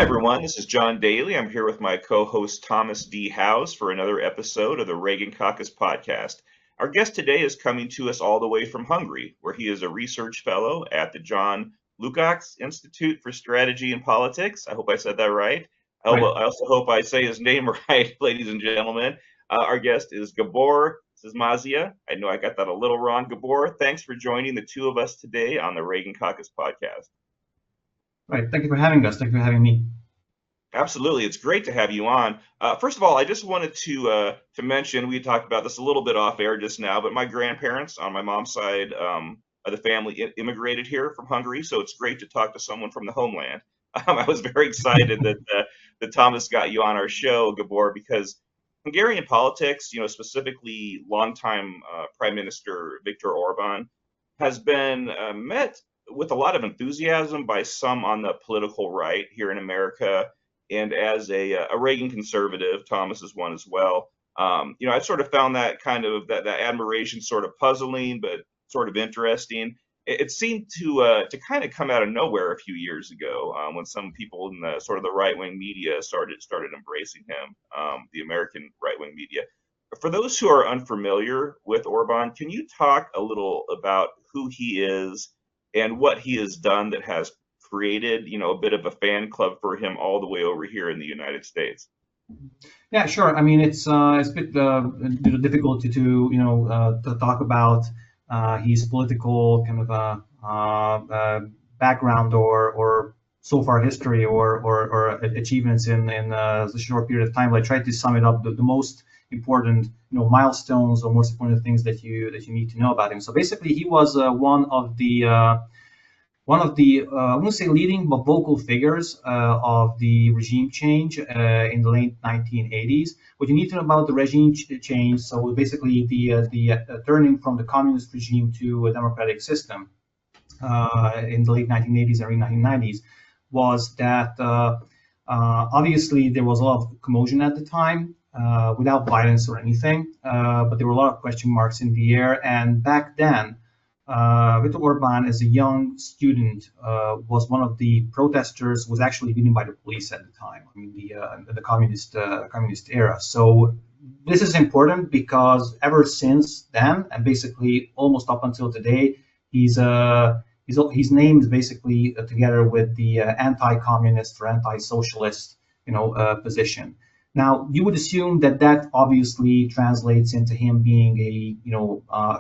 everyone. This is John Daly. I'm here with my co-host Thomas D. House for another episode of the Reagan Caucus podcast. Our guest today is coming to us all the way from Hungary, where he is a research fellow at the John Lukacs Institute for Strategy and Politics. I hope I said that right. Right. I also hope I say his name right, ladies and gentlemen. Our guest is Gábor Csizmazia. I know I got that a little wrong. Gábor, thanks for joining the two of us today on the Reagan Caucus podcast. Right. Thank you for having us. Thank you for having me. Absolutely, it's great to have you on. First of all, I just wanted to mention we talked about this a little bit off air just now, but my grandparents on my mom's side of the family immigrated here from Hungary, so it's great to talk to someone from the homeland. I was very excited that Thomas got you on our show, Gábor, because Hungarian politics, specifically longtime Prime Minister Viktor Orban, has been met with a lot of enthusiasm by some on the political right here in America. And as a Reagan conservative, Thomas is one as well. I sort of found that kind of that admiration sort of puzzling, but sort of interesting. It seemed to kind of come out of nowhere a few years ago when some people in the sort of the right wing media started embracing him, the American right wing media. For those who are unfamiliar with Orban, can you talk a little about who he is and what he has done that has created, a bit of a fan club for him all the way over here in the United States? Yeah, sure. I mean, it's a bit difficult to talk about his political kind of background or so far history or achievements in a short period of time. But I tried to sum it up the most important milestones or most important things that you need to know about him. So basically, he was one of the I wouldn't say leading but vocal figures of the regime change in the late 1980s. What you need to know about the regime change, so basically the turning from the communist regime to a democratic system in the late 1980s and early 1990s, was that obviously there was a lot of commotion at the time. Without violence or anything, but there were a lot of question marks in the air. And back then, Viktor Orban, as a young student, was one of the protesters, was actually beaten by the police at the time. I mean, the communist era. So this is important because ever since then, and basically almost up until today, his name is basically together with the anti-communist or anti-socialist, position. Now, you would assume that obviously translates into him being a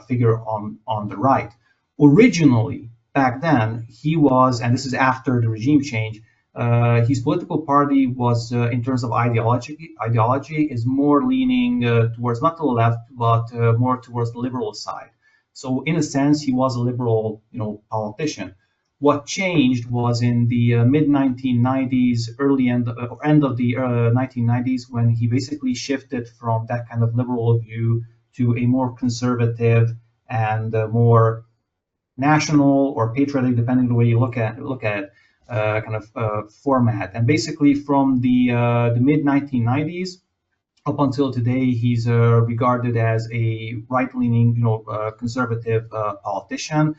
figure on the right. Originally, back then, he was, and this is after the regime change, his political party was, in terms of ideology, is more leaning towards not the left, but more towards the liberal side. So, in a sense, he was a liberal, politician. What changed was in the mid 1990s, end of the 1990s, when he basically shifted from that kind of liberal view to a more conservative and more national or patriotic, depending on the way you look at it, kind of format. And basically, from the mid 1990s up until today, he's regarded as a right-leaning, conservative politician.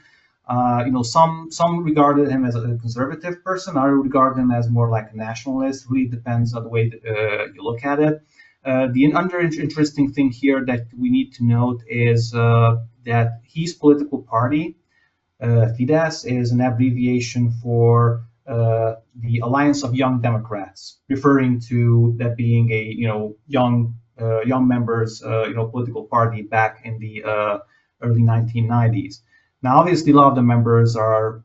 Some regarded him as a conservative person. I regard him as more like a nationalist. Really depends on the way that, you look at it. The other interesting thing here that we need to note is that his political party, Fidesz, is an abbreviation for the Alliance of Young Democrats, referring to that being a young members political party back in the early 1990s. Now, obviously, a lot of the members are,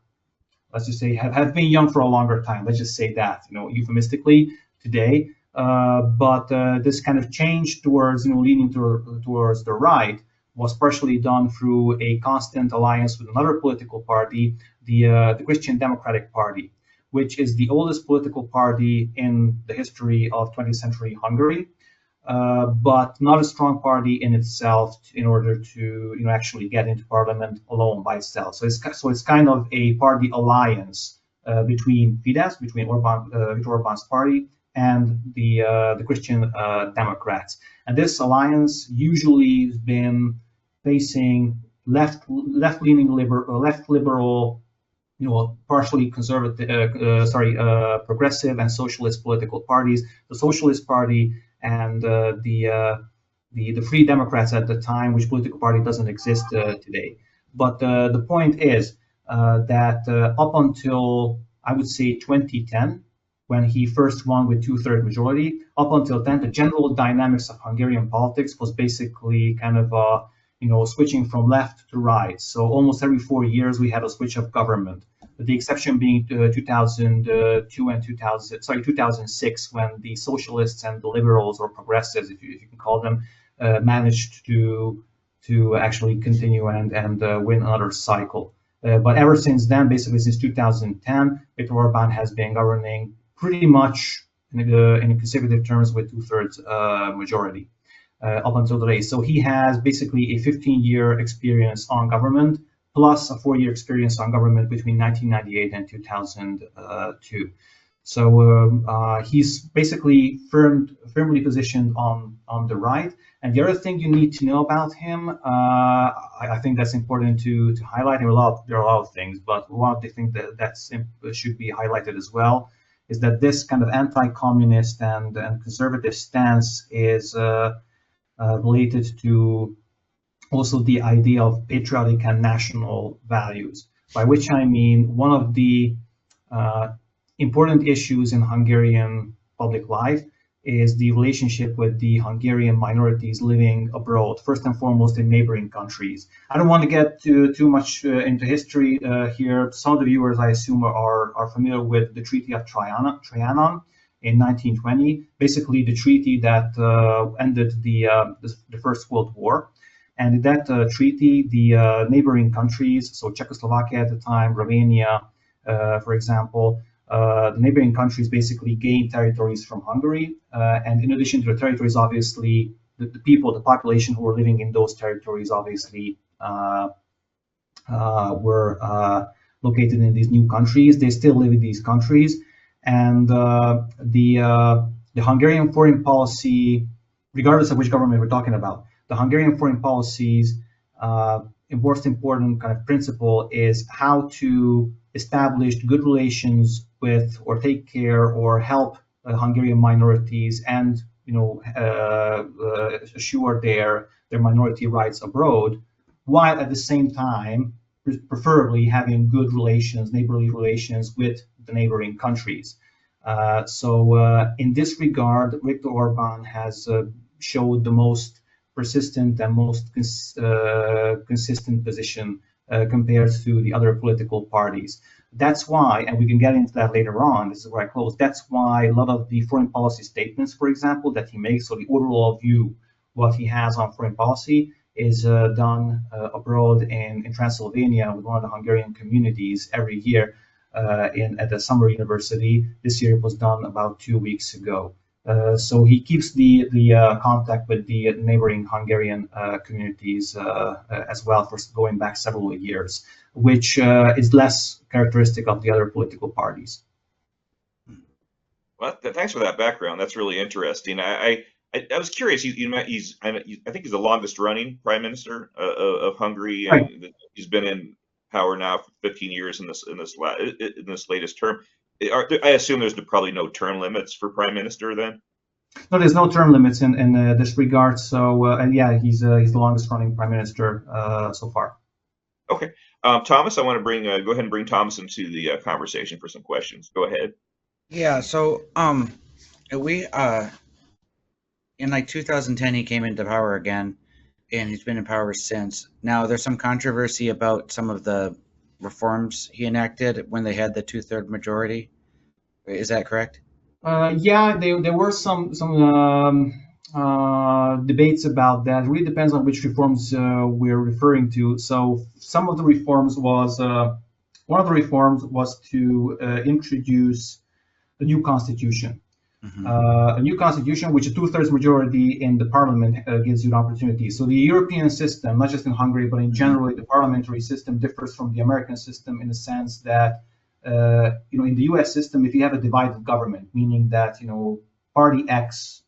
let's just say, have been young for a longer time. Let's just say that, euphemistically today. But this kind of change towards, leaning towards the right was partially done through a constant alliance with another political party, the Christian Democratic Party, which is the oldest political party in the history of 20th century Hungary. But not a strong party in itself in order to actually get into parliament alone by itself. So it's kind of a party alliance between Fidesz, between Viktor Orban's party, and the Christian Democrats. And this alliance usually has been facing left liberal partially conservative, progressive and socialist political parties, the Socialist Party and the Free Democrats at the time, which political party doesn't exist today. But the point is that up until, I would say, 2010, when he first won with two-thirds majority, up until then, the general dynamics of Hungarian politics was basically kind of switching from left to right. So almost every 4 years we had a switch of government. The exception being 2002 and 2006, when the socialists and the liberals, or progressives, if you can call them, managed to actually continue and win another cycle. But ever since then, basically since 2010, Viktor Orban has been governing pretty much in consecutive terms with two-thirds majority up until today. So he has basically a 15-year experience on government, plus a 4-year experience on government between 1998 and 2002. So he's basically firmly positioned on the right. And the other thing you need to know about him, I think that's important to highlight. There are a lot of things, but one of the things that should be highlighted as well is that this kind of anti-communist and conservative stance is related to also the idea of patriotic and national values, by which I mean one of the important issues in Hungarian public life is the relationship with the Hungarian minorities living abroad, first and foremost in neighboring countries. I don't want to get too much into history here. Some of the viewers, I assume, are familiar with the Treaty of Trianon in 1920, basically the treaty that ended the First World War. And in that treaty, the neighboring countries, so Czechoslovakia at the time, Romania, for example, the neighboring countries basically gained territories from Hungary. And in addition to the territories, obviously, the people, the population who were living in those territories, obviously, were located in these new countries. They still live in these countries. And the Hungarian foreign policy, regardless of which government we're talking about, the Hungarian foreign policy's most important kind of principle is how to establish good relations with, or take care, or help Hungarian minorities, and assure their minority rights abroad, while at the same time preferably having good relations, neighborly relations with the neighboring countries. So in this regard, Viktor Orban has showed the most persistent and most consistent position compared to the other political parties. That's why, and we can get into that later on, this is where I close, that's why a lot of the foreign policy statements, for example, that he makes, or the overall view, what he has on foreign policy, is done abroad in Transylvania with one of the Hungarian communities every year at the summer university. This year it was done about 2 weeks ago. So he keeps the contact with the neighboring Hungarian communities as well, for going back several years, which is less characteristic of the other political parties. Well, thanks for that background. That's really interesting. I was curious. I think he's the longest running prime minister of Hungary, and right. He's been in power now for 15 years in this latest term. I assume there's probably no term limits for prime minister then. No, there's no term limits in this regard. So, and yeah, he's the longest running prime minister so far. Okay, Thomas, I want to go ahead and bring Thomas into the conversation for some questions. Go ahead. Yeah. So, we in like 2010 he came into power again, and he's been in power since. Now, there's some controversy about some of the reforms he enacted when they had the two-thirds majority. Is that correct? Yeah, there were some debates about that. It really depends on which reforms we're referring to. So some of the reforms was one of the reforms was to introduce the new constitution. Mm-hmm. A new constitution, which a two-thirds majority in the parliament gives you an opportunity. So the European system, not just in Hungary, but in general, the parliamentary system differs from the American system in the sense that, in the U.S. system, if you have a divided government, meaning that, party X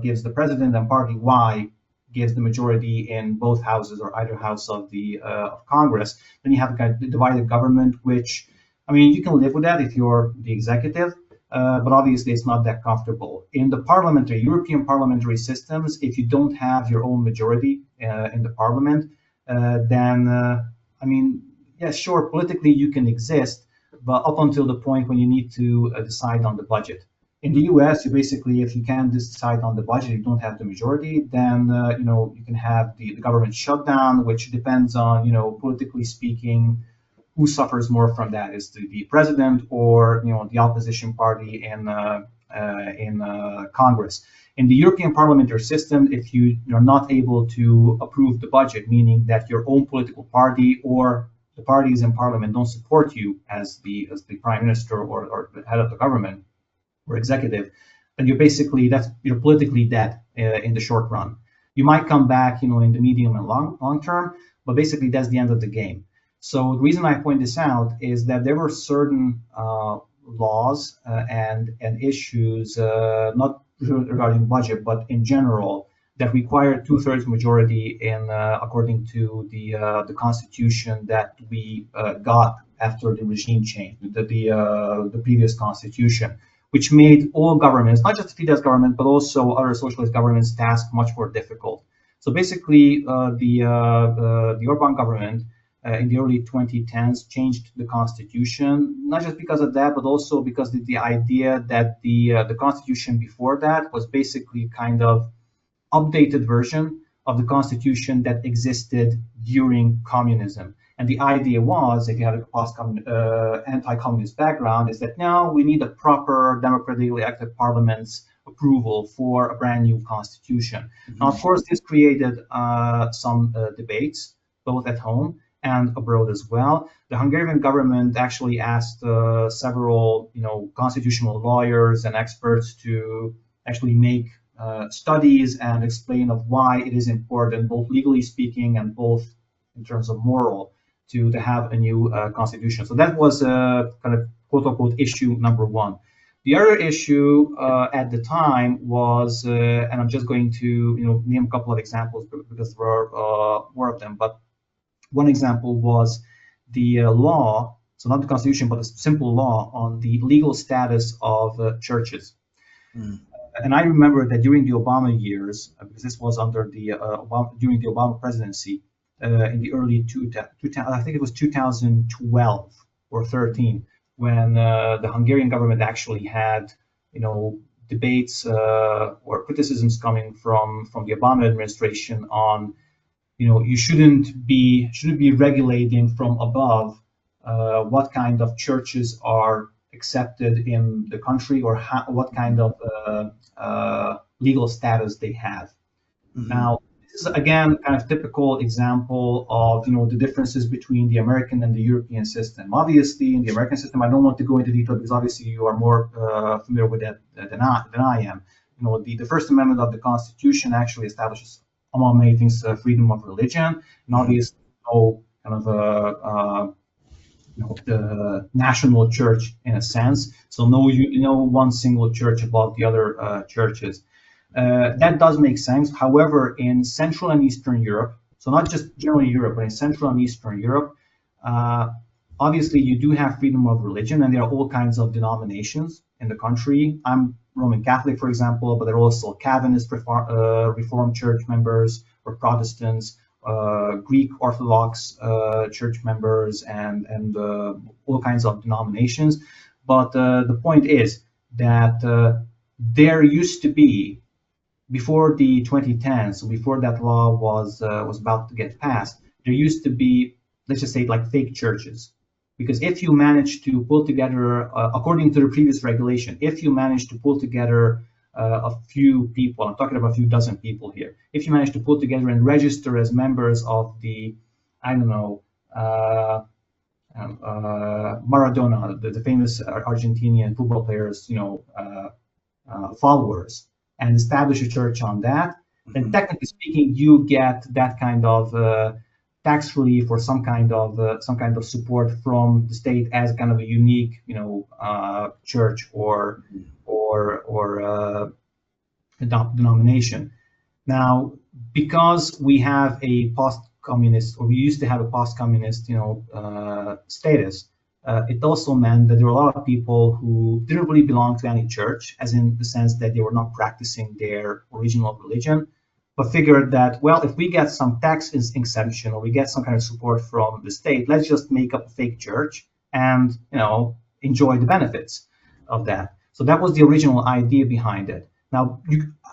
gives the president and party Y gives the majority in both houses or either house of the of Congress. Then you have a divided government, which, I mean, you can live with that if you're the executive, but obviously it's not that comfortable. In the European parliamentary systems, if you don't have your own majority in the parliament, then, I mean, yeah, sure, politically you can exist, but up until the point when you need to decide on the budget. In the US, you basically, if you can't decide on the budget, you don't have the majority, then, you can have the government shutdown, which depends on, politically speaking, who suffers more from that, is the president or, the opposition party in Congress. In the European parliamentary system, if you're not able to approve the budget, meaning that your own political party or the parties in parliament don't support you as the prime minister or the head of the government or executive, then you're politically dead in the short run. You might come back, in the medium and long term, but basically that's the end of the game. So the reason I point this out is that there were certain laws and issues, not regarding budget, but in general, that required 2/3 majority in according to the constitution that we got after the regime change, the previous constitution, which made all governments, not just the Fidesz government, but also other socialist governments' task much more difficult. So basically, the Orban government in the early 2010s changed the constitution, not just because of that, but also because of the idea that the constitution before that was basically kind of updated version of the constitution that existed during communism. And the idea was, if you had a anti-communist background, is that now we need a proper democratically elected parliament's approval for a brand new constitution. Mm-hmm. Now, of course, this created some debates, both at home and abroad as well. The Hungarian government actually asked several, constitutional lawyers and experts to actually make studies and explain of why it is important, both legally speaking and both in terms of moral, to have a new constitution. So that was kind of quote unquote issue number one. The other issue at the time was, and I'm just going to name a couple of examples because there are more of them, but one example was the law, so not the constitution, but a simple law on the legal status of churches. Mm. And I remember that during the Obama years, because this was under during the Obama presidency, in the early 2000, I think it was 2012 or 13, when the Hungarian government actually had, debates or criticisms coming from the Obama administration on, you shouldn't be regulating from above what kind of churches are accepted in the country or what kind of legal status they have. Mm-hmm. Now, this is again kind of typical example of the differences between the American and the European system. Obviously, in the American system, I don't want to go into detail because obviously you are more familiar with that than I am. The First Amendment of the Constitution actually establishes, among many things, freedom of religion, and obviously kind of the national church in a sense. So no one single church above the other churches. That does make sense. However, in Central and Eastern Europe, so not just generally Europe, but in Central and Eastern Europe, obviously you do have freedom of religion, and there are all kinds of denominations in the country. I'm Roman Catholic, for example, but there are also Calvinist Reformed Church members or Protestants, Greek Orthodox church members, and all kinds of denominations. But the point is that there used to be, before the 2010s, so before that law was about to get passed, there used to be, let's just say, like fake churches. Because if you manage to pull together, according to the previous regulation, if you manage to pull together a few people, I'm talking about a few dozen people here, if you manage to pull together and register as members of the, Maradona, the famous Argentinian football players, followers, and establish a church on that, then technically speaking, you get that kind of tax relief or some kind of support from the state as kind of a unique, church or denomination. Now, because we have a post-communist, or we used to have a post-communist, status. It also meant that there were a lot of people who didn't really belong to any church, as in the sense that they were not practicing their original religion, but figured that, well, if we get some tax exemption or we get some kind of support from the state, let's just make up a fake church and, enjoy the benefits of that. So that was the original idea behind it. Now,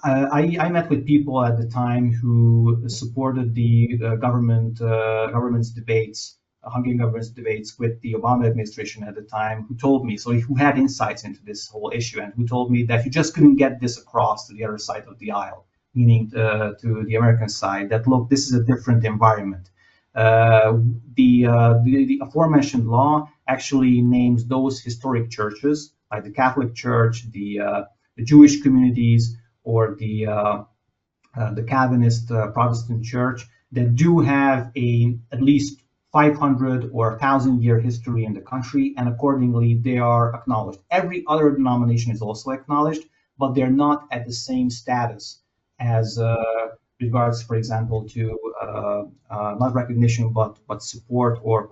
I met with people at the time who supported the government's debates, Hungarian government's debates with the Obama administration at the time, who told me, who had insights into this whole issue, and who told me that you just couldn't get this across to the other side of the aisle, meaning to the American side, that look, this is a different environment. The aforementioned law actually names those historic churches, like the Catholic Church, the Jewish communities, or the Calvinist Protestant Church, that do have at least 500 or 1,000-year history in the country, and accordingly they are acknowledged. Every other denomination is also acknowledged, but they're not at the same status as regards, for example, to not recognition but support or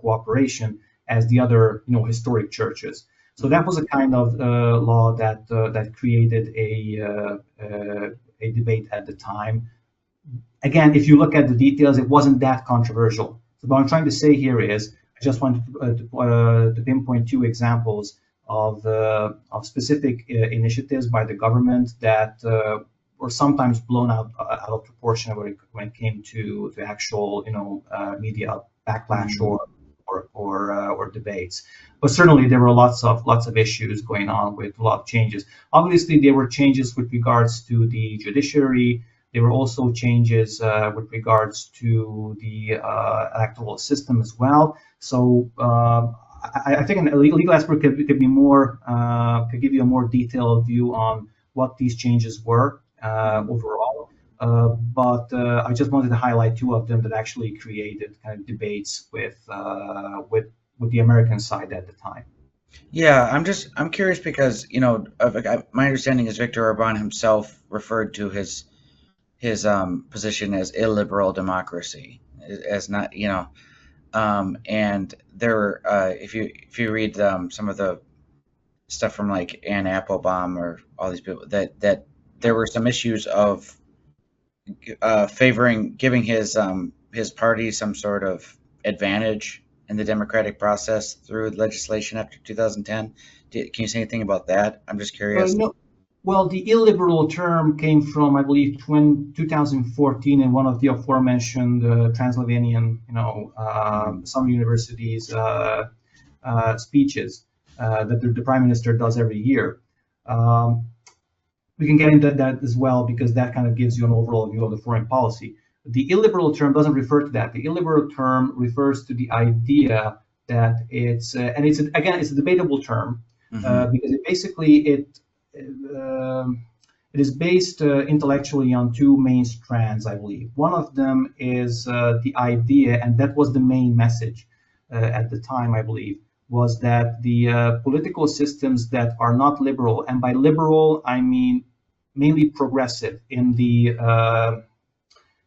cooperation as the other historic churches. So that was a kind of law that created a debate at the time. Again, if you look at the details, it wasn't that controversial. So what I'm trying to say here is, I just wanted to pinpoint two examples of specific initiatives by the government that were sometimes blown out of proportion when it came to actual media backlash or debates. But certainly there were lots of issues going on with a lot of changes. Obviously, there were changes with regards to the judiciary. There were also changes with regards to the electoral system as well. So I think a legal expert could give you a more detailed view on what these changes were overall. But I just wanted to highlight two of them that actually created kind of debates with the American side at the time. Yeah, I'm curious because my understanding is Viktor Orban himself referred to his position as illiberal democracy, as not and there if you read some of the stuff from like Anne Applebaum or all these people, that there were some issues of giving his party some sort of advantage in the democratic process through legislation after 2010. Can you say anything about that? I'm just curious. No. Well, the illiberal term came from, I believe, 2014 in one of the aforementioned Transylvanian, some universities' speeches that the prime minister does every year. We can get into that as well, because that kind of gives you an overall view of the foreign policy. The illiberal term doesn't refer to that. The illiberal term refers to the idea that it's a debatable term, because it is based intellectually on two main strands, I believe. One of them is the idea, and that was the main message at the time, I believe, was that the political systems that are not liberal, and by liberal I mean mainly progressive in the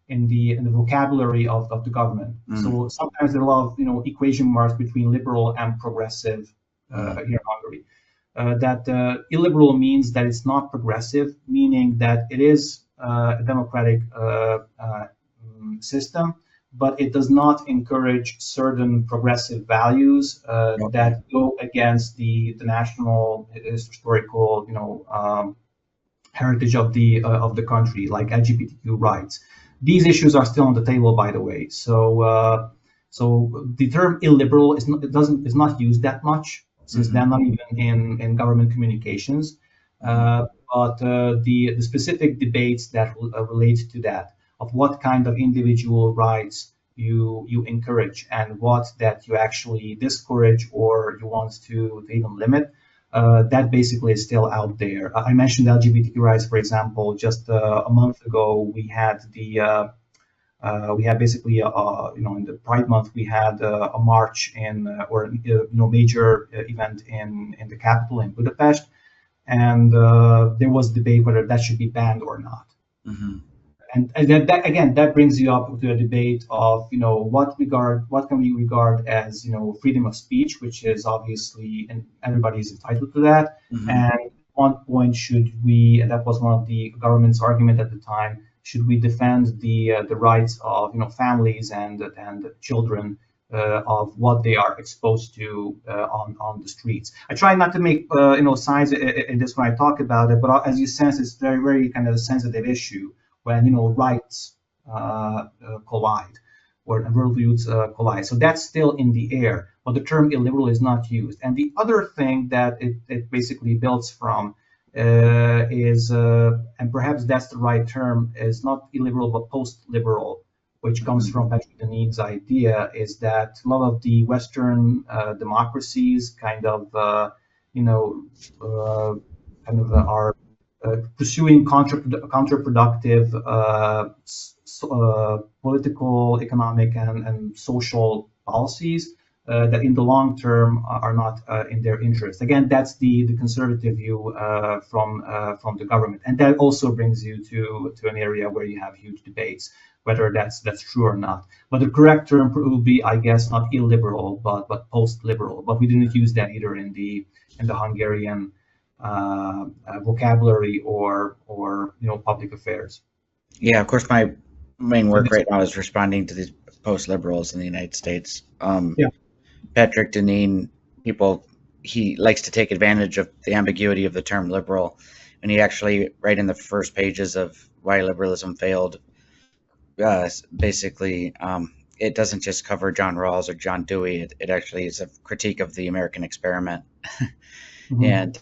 vocabulary of the government. So sometimes there are a lot of equation marks between liberal and progressive here in Hungary. That illiberal means that it's not progressive, meaning that it is a democratic system, but it does not encourage certain progressive values that go against the national historical heritage of the country, like LGBTQ rights. These issues are still on the table, by the way. So the term illiberal is not used that much, since they're not even in government communications. But the specific debates that relate to that, of what kind of individual rights you encourage and what that you actually discourage or you want to even limit, that basically is still out there. I mentioned LGBTQ rights, for example. Just a month ago, we had basically in the Pride Month we had a march or major event in the capital in Budapest, and there was debate whether that should be banned or not. and that again, that brings you up to a debate of, what can we regard as, freedom of speech, which is obviously, and everybody is entitled to that. Mhm. And at one point, should we, and that was one of the government's argument at the time, should we defend the rights of, families and children of what they are exposed to on the streets. I try not to make sides in this when I talk about it, but as you sense, it's very, very kind of a sensitive issue when rights collide or worldviews collide. So that's still in the air, but the term illiberal is not used. And the other thing that it basically builds from is, and perhaps that's the right term, is not illiberal but post-liberal, which comes from Patrick Deneen's idea, is that a lot of the Western democracies kind of, are pursuing counterproductive political, economic, and social policies that in the long term are not in their interest. Again, that's the conservative view from the government, and that also brings you to an area where you have huge debates whether that's true or not. But the correct term would be, I guess, not illiberal, but post-liberal. But we didn't use that either in the Hungarian vocabulary or public affairs. Yeah, of course, my main work right now is responding to these post-liberals in the United States. Yeah. Patrick Deneen, he likes to take advantage of the ambiguity of the term liberal, and he actually, right in the first pages of Why Liberalism Failed, basically, it doesn't just cover John Rawls or John Dewey. It actually is a critique of the American experiment. Mm-hmm. And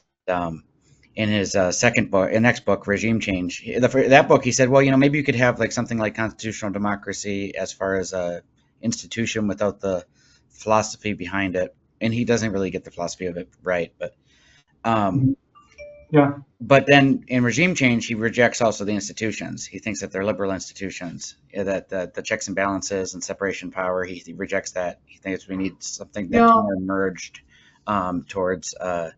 in his next book, Regime Change, that book, he said, well, maybe you could have like something like constitutional democracy as far as a institution without the philosophy behind it. And he doesn't really get the philosophy of it right, but yeah. But then in Regime Change, he rejects also the institutions. He thinks that they're liberal institutions, that the checks and balances and separation of power. He rejects that. He thinks we need something that's more merged towards a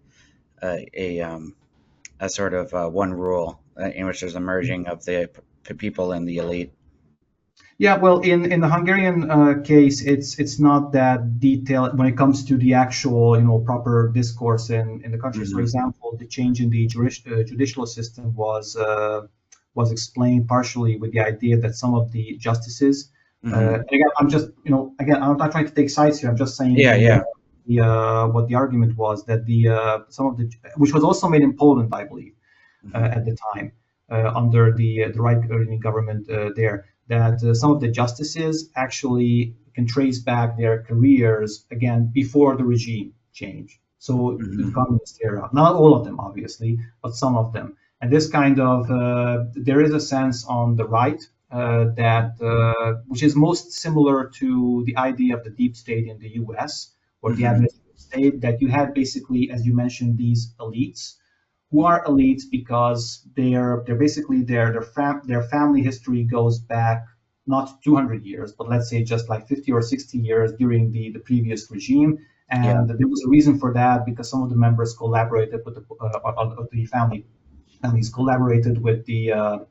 sort of one rule in which there's a merging of the people and the elite. Yeah, well, in the Hungarian case, it's not that detailed when it comes to the actual, proper discourse in the country. Mm-hmm. For example, the change in the judicial system was explained partially with the idea that some of the justices, mm-hmm. Again, I'm just, I'm not trying to take sides here. I'm just saying, what the argument was, that some of the, which was also made in Poland, I believe, mm-hmm. At the time, under the right-wing government there. That some of the justices actually can trace back their careers again before the regime change. So mm-hmm. the communist era, not all of them, obviously, but some of them. And this kind of, there is a sense on the right which is most similar to the idea of the deep state in the US or mm-hmm. the administrative state, that you have basically, as you mentioned, these elites who are elites because they're basically their family history goes back not 200 years, but let's say just like 50 or 60 years during the previous regime, and there was a reason for that because some of the members collaborated with the families collaborated with the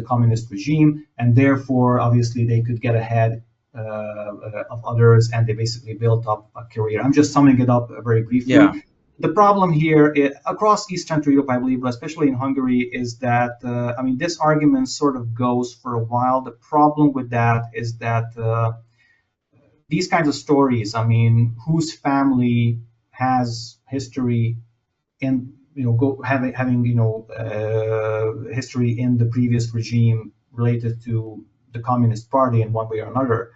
communist regime, and therefore obviously they could get ahead of others, and they basically built up a career. I'm just summing it up very briefly. Yeah. The problem here across Eastern Europe, I believe, but especially in Hungary, is that, this argument sort of goes for a while. The problem with that is that these kinds of stories, whose family has history in, having history in the previous regime related to the Communist Party in one way or another,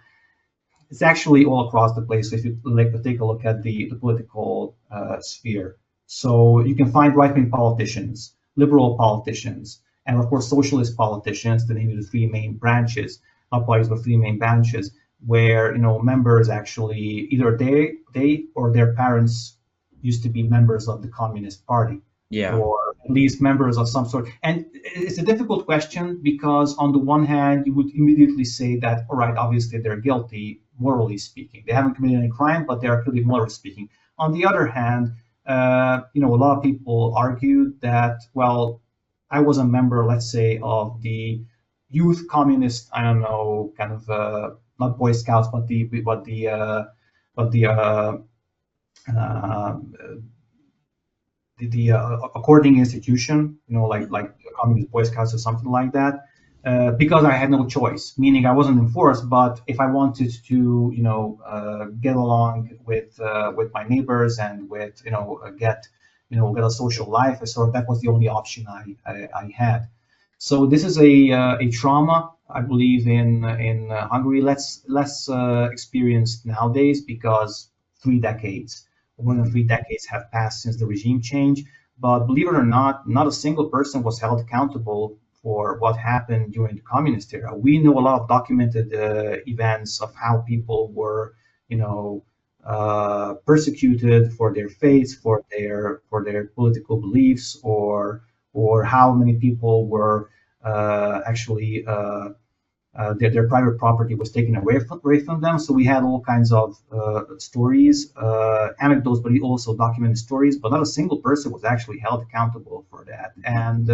it's actually all across the place if you like to take a look at the political sphere. So you can find right-wing politicians, liberal politicians, and of course socialist politicians, the name of the three main branches, not parties but three main branches, where members actually either they or their parents used to be members of the Communist Party. Yeah. Or at least members of some sort. And it's a difficult question because on the one hand, you would immediately say that, all right, obviously they're guilty, morally speaking. They haven't committed any crime, but they are clearly morally speaking. On the other hand, a lot of people argue that, well, I was a member, let's say, of the youth communist, I don't know, kind of not Boy Scouts, but the uh, according institution, like communist Boy Scouts or something like that, because I had no choice. Meaning I wasn't enforced, but if I wanted to, get along with my neighbors and with get a social life, so that was the only option I had. So this is a trauma, I believe, in Hungary, less experienced nowadays because 3 decades, more than 3 decades have passed since the regime change. But believe it or not a single person was held accountable for what happened during the communist era. We know a lot of documented events of how people were, persecuted for their faiths, for their political beliefs, or how many people were actually their private property was taken away from them. So we had all kinds of stories, anecdotes, but also documented stories. But not a single person was actually held accountable for that. And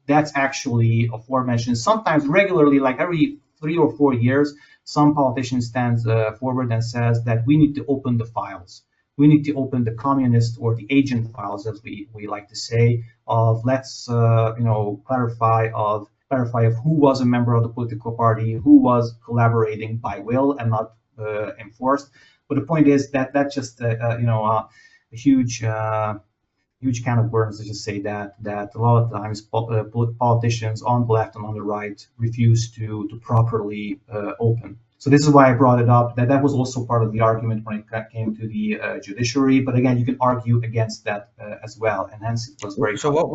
that's actually aforementioned. Sometimes regularly, like every 3 or 4 years, some politician stands forward and says that we need to open the files. We need to open the communist or the agent files, as we like to say, of let's clarify of who was a member of the political party, who was collaborating by will and not enforced. But the point is that that's just a huge can of worms to just say that a lot of times politicians on the left and on the right refuse to properly open. So this is why I brought it up. That was also part of the argument when it came to the judiciary. But again, you can argue against that as well, and hence it was very. So what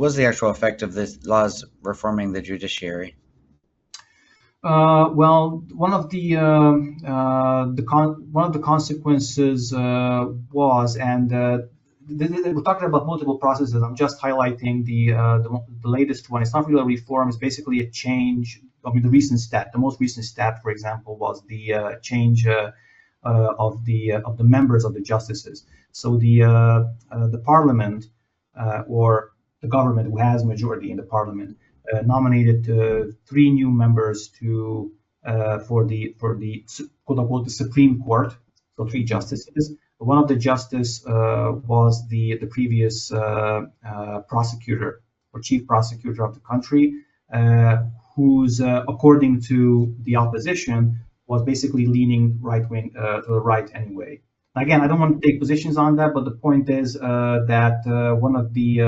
was the actual effect of these laws reforming the judiciary? Well, one of the consequences was, and we're talking about multiple processes. I'm just highlighting the latest one. It's not really a reform. It's basically a change. I mean, the most recent step, for example, was the change of the members of the justices. So the parliament or the government, who has majority in the parliament, nominated 3 new members for the quote unquote the Supreme Court. So 3 justices. One of the justice was the previous prosecutor or chief prosecutor of the country, who's according to the opposition was basically leaning right wing to the right anyway. Again, I don't want to take positions on that, but the point is that one of the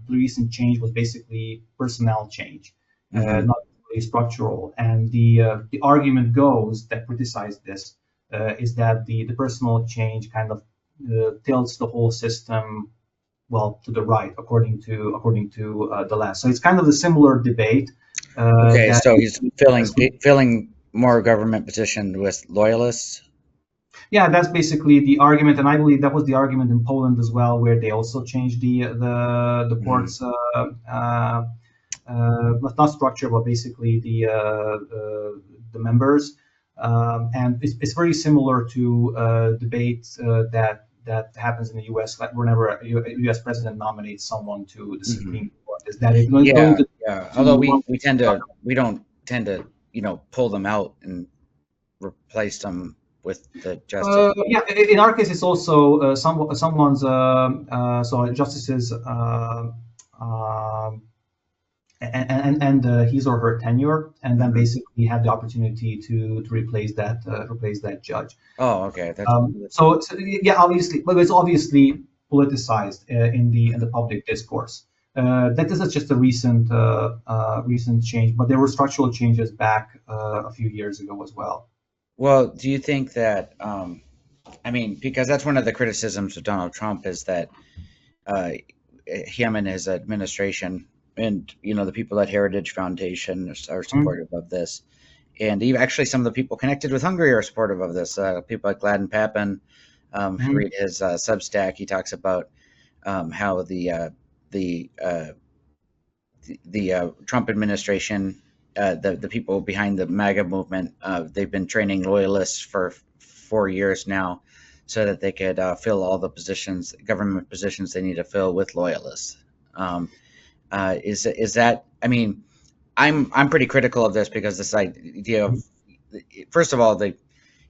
recent change was basically personnel change, not really structural. And the argument goes that criticize this is that the personal change kind of tilts the whole system to the right, according to the left. So it's kind of a similar debate. Okay, so he's filling more government position with loyalists. Yeah, that's basically the argument, and I believe that was the argument in Poland as well, where they also changed the courts, not structure, but basically the members. And it's very similar to debates that happens in the U.S. Like whenever a U.S. president nominates someone to the Supreme Court, is that it's going to Although we don't tend to pull them out and replace them with the justice. In our case, it's also someone's so justices and his or her tenure, and then basically have the opportunity to replace that judge. Oh, okay. So obviously, but it's obviously politicized in the public discourse. That is just a recent change, but there were structural changes back a few years ago as well. Well, do you think that, because that's one of the criticisms of Donald Trump is that him and his administration and, the people at Heritage Foundation are supportive of this. And even actually some of the people connected with Hungary are supportive of this. People like Gladden Pappin, if you read his Substack, he talks about how the Trump administration, the people behind the MAGA movement, they've been training loyalists for 4 years now so that they could fill all the government positions they need to fill with loyalists. Is that? I mean, I'm pretty critical of this because this idea of, first of all,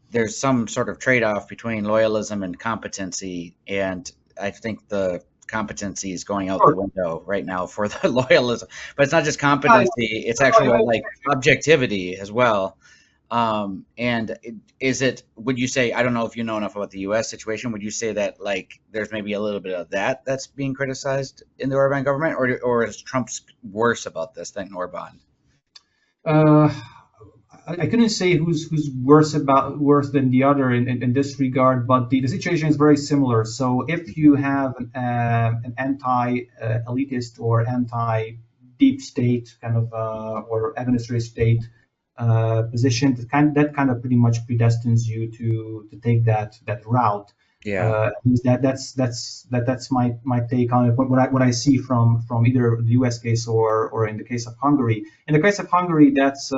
there's some sort of trade-off between loyalism and competency, and I think the competency is going out the window right now for the loyalism. But it's not just competency; it's actual like objectivity as well. And is it? Would you say? I don't know if you know enough about the U.S. situation. Would you say that like there's maybe a little bit of that that's being criticized in the Orban government, or is Trump's worse about this than Orban? I couldn't say who's worse than the other in this regard, but the situation is very similar. So if you have an anti-elitist or anti-deep state kind of or administrative state position, that kind of pretty much predestines you to take that route. Yeah. That's my take on it. What I see from either the U.S. case or in the case of Hungary. In the case of Hungary, that's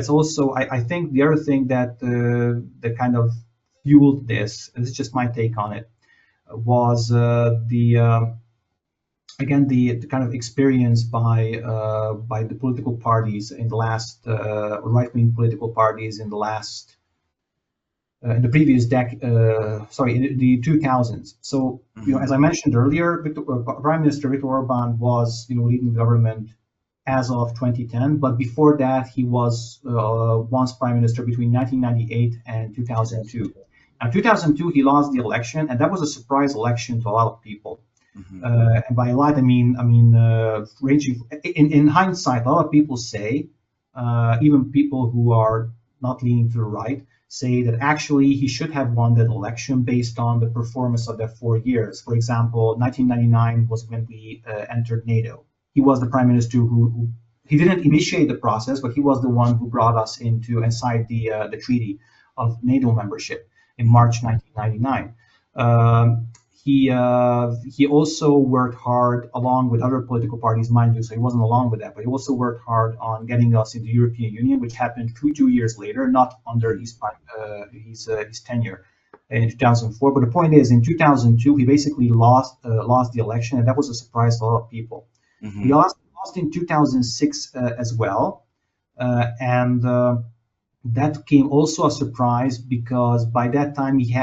also, I think, the other thing that kind of fueled this, and this is just my take on it, was the kind of experience by the political parties in the last right-wing political parties in the last in the previous decade, in the 2000s. So, as I mentioned earlier, Prime Minister Viktor Orban was leading the government as of 2010, but before that he was once prime minister between 1998 and 2002. Now, 2002 he lost the election, and that was a surprise election to a lot of people. And by a lot, I mean, ranging in hindsight, a lot of people say, even people who are not leaning to the right, say that actually he should have won that election based on the performance of that 4 years. For example, 1999 was when we entered NATO. He was the prime minister who he didn't initiate the process, but he was the one who brought us into and signed the treaty of NATO membership in March 1999. He also worked hard along with other political parties, mind you, so he wasn't along with that, but he also worked hard on getting us into the European Union, which happened 2 years later, not under his tenure in 2004. But the point is, in 2002, he basically lost the election, and that was a surprise to a lot of people. He lost in 2006 as well, and that came also a surprise because by that time he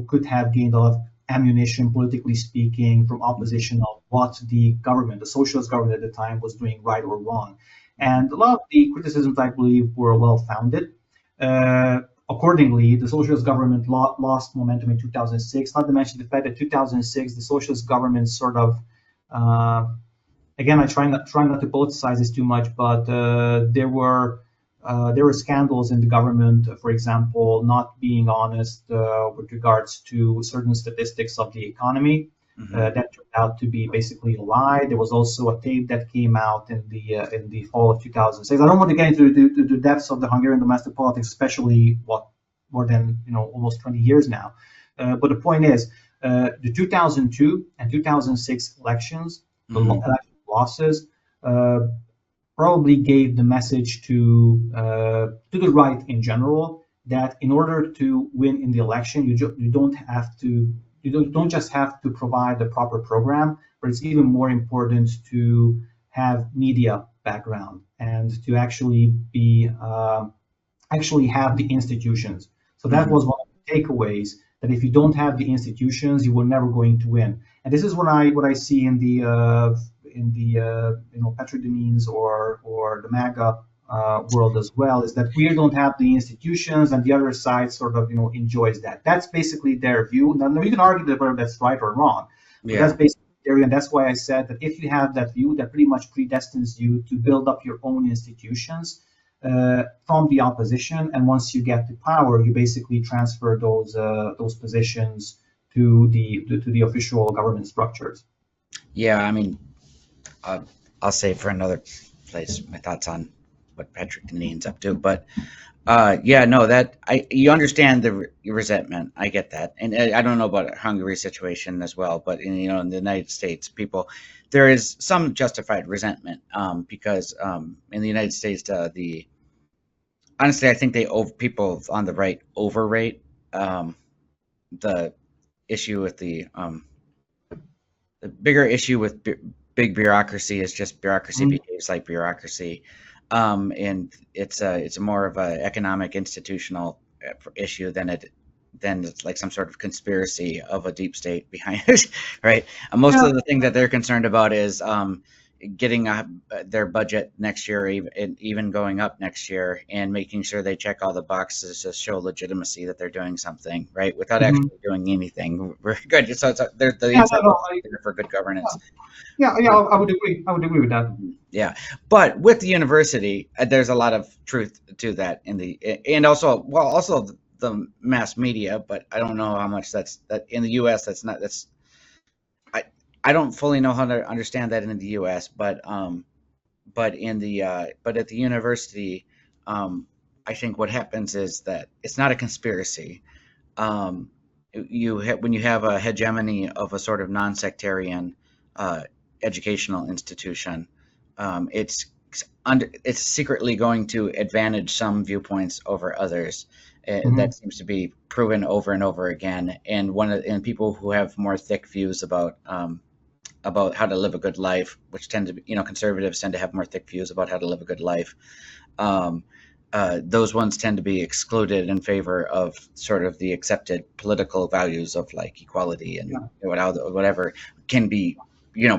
could have gained a lot of ammunition, politically speaking, from opposition of what the socialist government at the time, was doing right or wrong. And a lot of the criticisms, I believe, were well founded. Accordingly, the socialist government lost momentum in 2006. Not to mention the fact that 2006, the socialist government sort of again, I try not to politicize this too much, but there were scandals in the government, for example, not being honest with regards to certain statistics of the economy. That turned out to be basically a lie. There was also a tape that came out in the fall of 2006. I don't want to get into the depths of the Hungarian domestic politics, especially more than almost 20 years now. But the point is, the 2002 and 2006 elections, the election losses, probably gave the message to the right in general that in order to win in the election, you don't just have to provide the proper program, but it's even more important to have media background and to actually have the institutions. So that was one of the takeaways, that if you don't have the institutions, you were never going to win. And this is what I see in the Petri Deneen's or the MAGA world as well, is that we don't have the institutions, and the other side sort of enjoys that. That's basically their view. Now you can argue whether that's right or wrong, but that's basically their view, and that's why I said that if you have that view, that pretty much predestines you to build up your own institutions from the opposition, and once you get to power, you basically transfer those positions to the official government structures. Yeah, I mean, I'll say for another place my thoughts on what Patrick Deneen's up to, but you understand the resentment. I get that, and I don't know about Hungary's situation as well, but in the United States, there is some justified resentment because in the United States, honestly, I think people on the right overrate the issue with the the bigger issue with big bureaucracy is just bureaucracy behaves like bureaucracy, and it's more of an economic institutional issue than it's like some sort of conspiracy of a deep state behind it, right? Most of the thing that they're concerned about is getting their budget next year, even going up next year, and making sure they check all the boxes to show legitimacy that they're doing something, right, without actually doing anything. We're good. So they're for good governance. Yeah, I would agree. I would agree with that. Yeah, but with the university, there's a lot of truth to that and also the mass media, but I don't know how much that in the U.S. I don't fully know how to understand that in the U.S., but at the university, I think what happens is that it's not a conspiracy. When you have a hegemony of a sort of non-sectarian educational institution, it's secretly going to advantage some viewpoints over others. That seems to be proven over and over again. And people who have more thick views about how to live a good life, which tend to be, conservatives tend to have more thick views about how to live a good life. Those ones tend to be excluded in favor of sort of the accepted political values of like equality and whatever can be,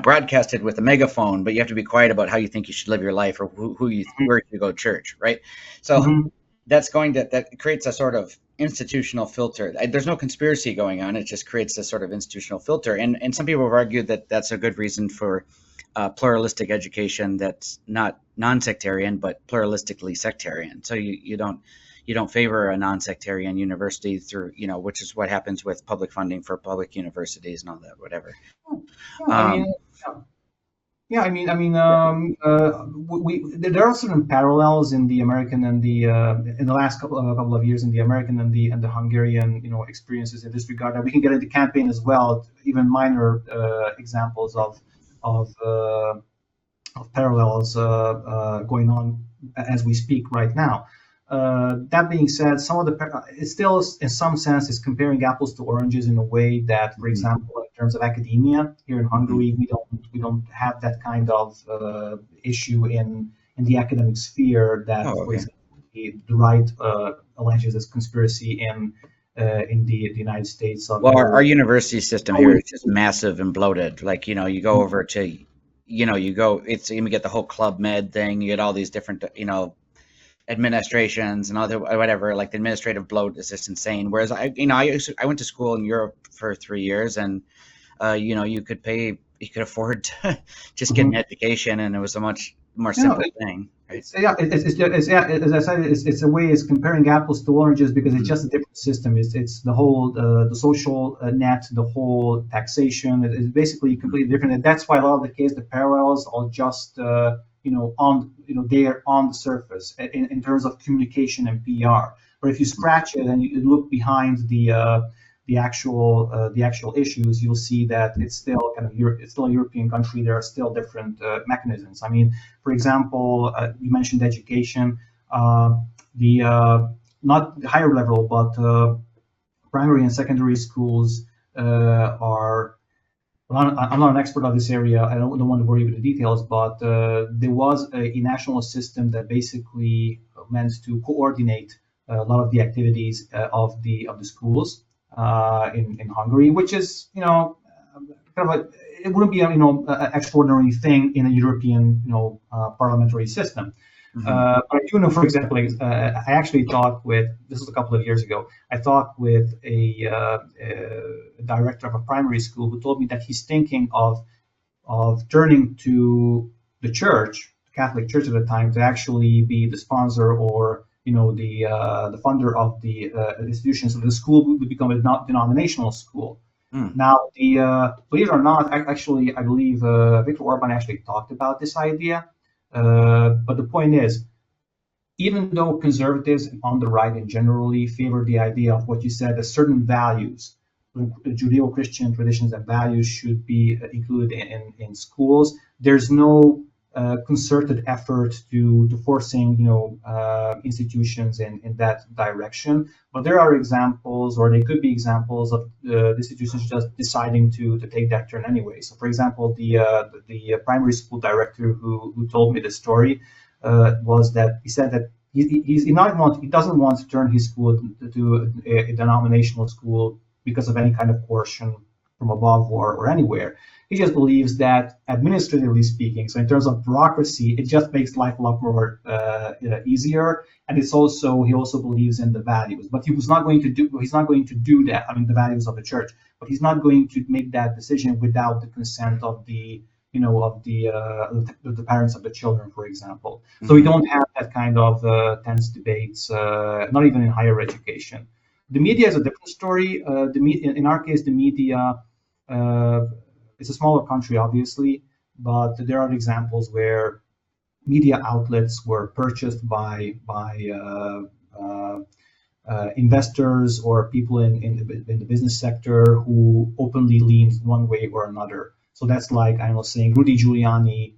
broadcasted with a megaphone, but you have to be quiet about how you think you should live your life or where you go to church, right? So that creates a sort of institutional filter. There's no conspiracy going on. It just creates a sort of institutional filter. And some people have argued that that's a good reason for pluralistic education that's not non-sectarian, but pluralistically sectarian. So you don't favor a non-sectarian university through, which is what happens with public funding for public universities and all that, whatever. There are certain parallels in the American and the in the last couple of years in the American and the Hungarian experiences in this regard. And we can get into campaign as well, even minor examples of parallels going on as we speak right now. That being said, it still, in some sense, is comparing apples to oranges in a way that, for example, in terms of academia here in Hungary, we don't have that kind of issue in the academic sphere that, for example, the right alleges as conspiracy in the United States. Well, our university system here is just massive and bloated. Like, you go over to, you get the whole Club Med thing. You get all these different, administrations and other whatever, like the administrative bloat is just insane. Whereas I went to school in Europe for 3 years, and you could afford to just get an education, and it was a much more simple thing. Right? As I said, it's a way it's comparing apples to oranges because it's just a different system. It's the whole the social net, the whole taxation. It's basically completely different, and that's why a lot of the case the parallels are just they're on the surface in terms of communication and PR. But if you scratch it and you look behind the actual issues, you'll see that it's still it's still a European country. There are still different mechanisms. I mean, for example, you mentioned education. Not higher level, but primary and secondary schools are. I'm not an expert on this area. I don't want to worry with the details, but there was a national system that basically meant to coordinate a lot of the activities of the schools in Hungary, which is it wouldn't be an extraordinary thing in a European parliamentary system. But I do know, for example, I actually talked with, this was a couple of years ago, I talked with a director of a primary school who told me that he's thinking of turning to the church, the Catholic Church at the time, to actually be the sponsor or the funder of the institution, so the school would become a denominational school. Now, believe it or not, actually, I believe Viktor Orban actually talked about this idea. But the point is, even though conservatives on the right and generally favor the idea of what you said, that certain values, Judeo-Christian traditions and values should be included in schools, there's no concerted effort to forcing institutions in that direction. But there are examples, or they could be examples of institutions just deciding to take that turn anyway. So, for example, the primary school director who told me the story was that he said that he doesn't want to turn his school to a denominational school because of any kind of coercion from above or anywhere. He just believes that, administratively speaking, so in terms of bureaucracy, it just makes life a lot more easier. And he also believes in the values, but he's not going to do that. I mean, the values of the church, but he's not going to make that decision without the consent of the parents of the children, for example. Mm-hmm. So we don't have that kind of tense debates, not even in higher education. The media is a different story. In our case, the media. It's a smaller country, obviously, but there are examples where media outlets were purchased by investors or people in the business sector who openly leaned one way or another. So that's like, I was saying, Rudy Giuliani,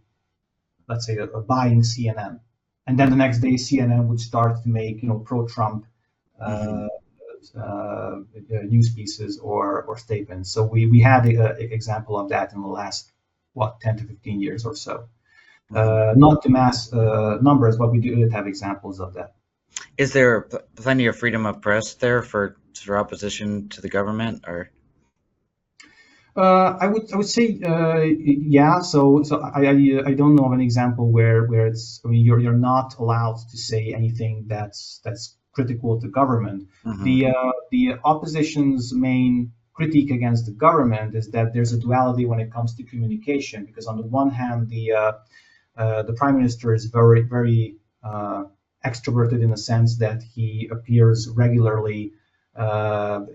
let's say, buying CNN, and then the next day CNN would start to make pro-Trump news pieces or statements. So we had an example of that in the last 10 to 15 years or so. Not to mass numbers, but we did have examples of that. Is there plenty of freedom of press there for opposition to the government, or? I would say yeah. So I don't know of an example where it's, I mean, you're not allowed to say anything that's critical to government. Mm-hmm. The opposition's main critique against the government is that there's a duality when it comes to communication, because on the one hand, the prime minister is very, very extroverted in the sense that he appears regularly on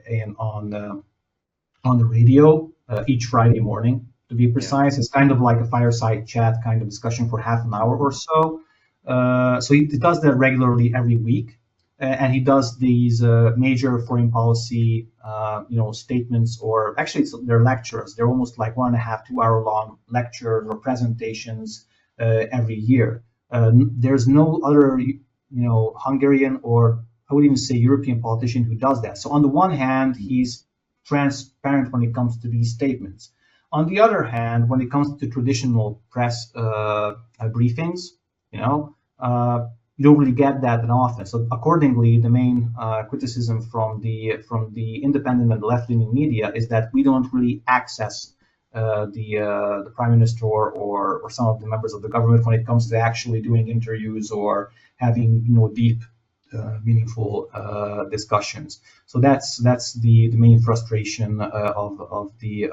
the radio each Friday morning, to be precise. Yeah. It's kind of like a fireside chat kind of discussion for half an hour or so. So he does that regularly every week. And he does these major foreign policy, statements, or actually they're lectures. They're almost like 1.5 to 2 hour long lectures or presentations every year. There's no other, Hungarian, or I would even say European politician who does that. So on the one hand, he's transparent when it comes to these statements. On the other hand, when it comes to traditional press briefings, you don't really get that in often. So accordingly, the main criticism from the independent and left-leaning media is that we don't really access the prime minister or some of the members of the government when it comes to actually doing interviews or having deep, meaningful discussions. So that's the main frustration of the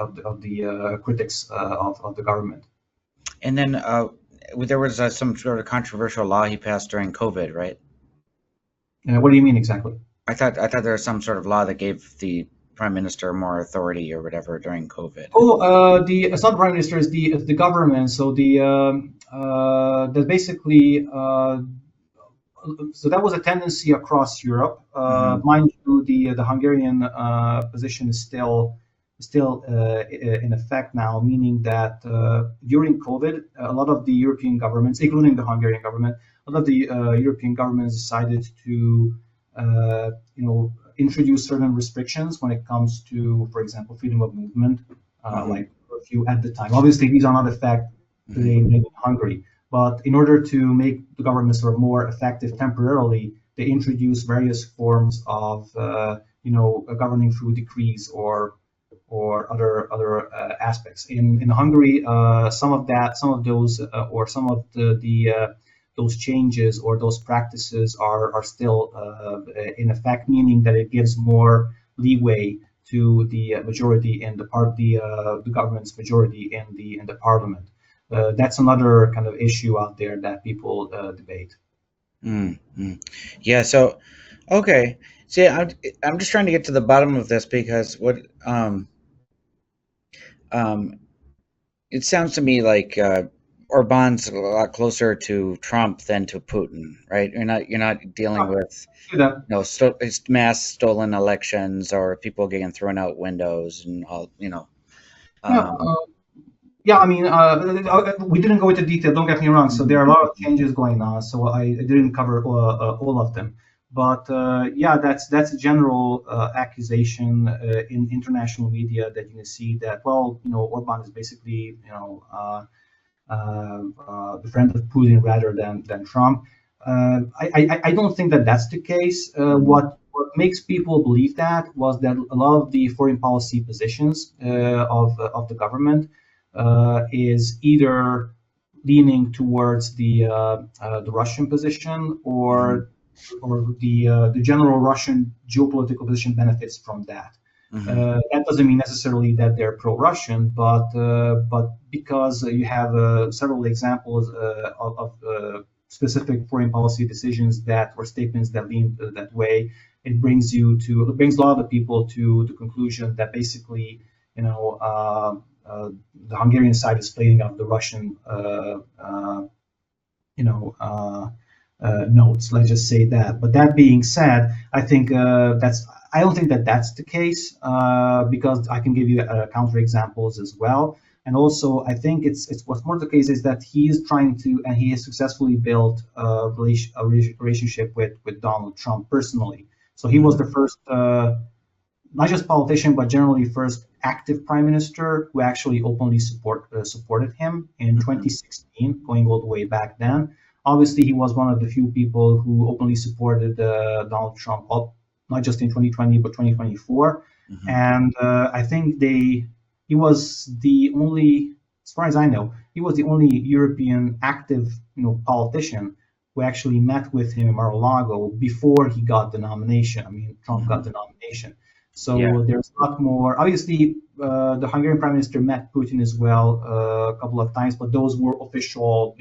critics of the government. And then. There was some sort of controversial law he passed during COVID, right? What do you mean exactly? I thought there was some sort of law that gave the prime minister more authority or whatever during COVID. Oh, it's not the prime minister; it's the government. So that basically so that was a tendency across Europe. Mind you, the Hungarian position is still in effect now, meaning that during COVID, a lot of the European governments, including the Hungarian government, a lot of the European governments decided to, introduce certain restrictions when it comes to, for example, freedom of movement, like curfew at the time. Obviously, these are not effective in Hungary, but in order to make the government sort of more effective temporarily, they introduced various forms of, governing through decrees or other aspects. In Hungary, some of those changes or those practices are still in effect, meaning that it gives more leeway to the majority in the government's majority in the parliament. That's another kind of issue out there that people debate. Mm-hmm. Yeah. So, okay. See, I'm just trying to get to the bottom of this, because it sounds to me like Orban's a lot closer to Trump than to Putin, right? You're not dealing with mass stolen elections or people getting thrown out windows and all, Yeah, I mean, we didn't go into detail. Don't get me wrong. So there are a lot of changes going on. So I didn't cover all of them. But yeah, that's a general accusation in international media that you can see that, well, Orban is basically the friend of Putin rather than Trump. I don't think that that's the case. What makes people believe that was that a lot of the foreign policy positions of the government is either leaning towards the Russian position or the general Russian geopolitical position benefits from that. That doesn't mean necessarily that they're pro-Russian, but because you have several examples of specific foreign policy decisions that or statements that lean that way, it brings a lot of people to the conclusion that basically, the Hungarian side is playing up the Russian, notes. Let's just say that. But that being said, I think I don't think that that's the case because I can give you counter examples as well. And also, I think it's what's more the case is that he is trying to, and he has successfully built a relationship with Donald Trump personally. So he was the first, not just politician, but generally first active prime minister who actually openly supported him in 2016, going all the way back then. Obviously, he was one of the few people who openly supported Donald Trump, not just in 2020 but 2024. And I think he was the only, as far as I know, he was the only European active, politician who actually met with him in Mar-a-Lago before he got the nomination. I mean, Trump got the nomination. So there's a lot more. Obviously, the Hungarian prime minister met Putin as well a couple of times, but those were official,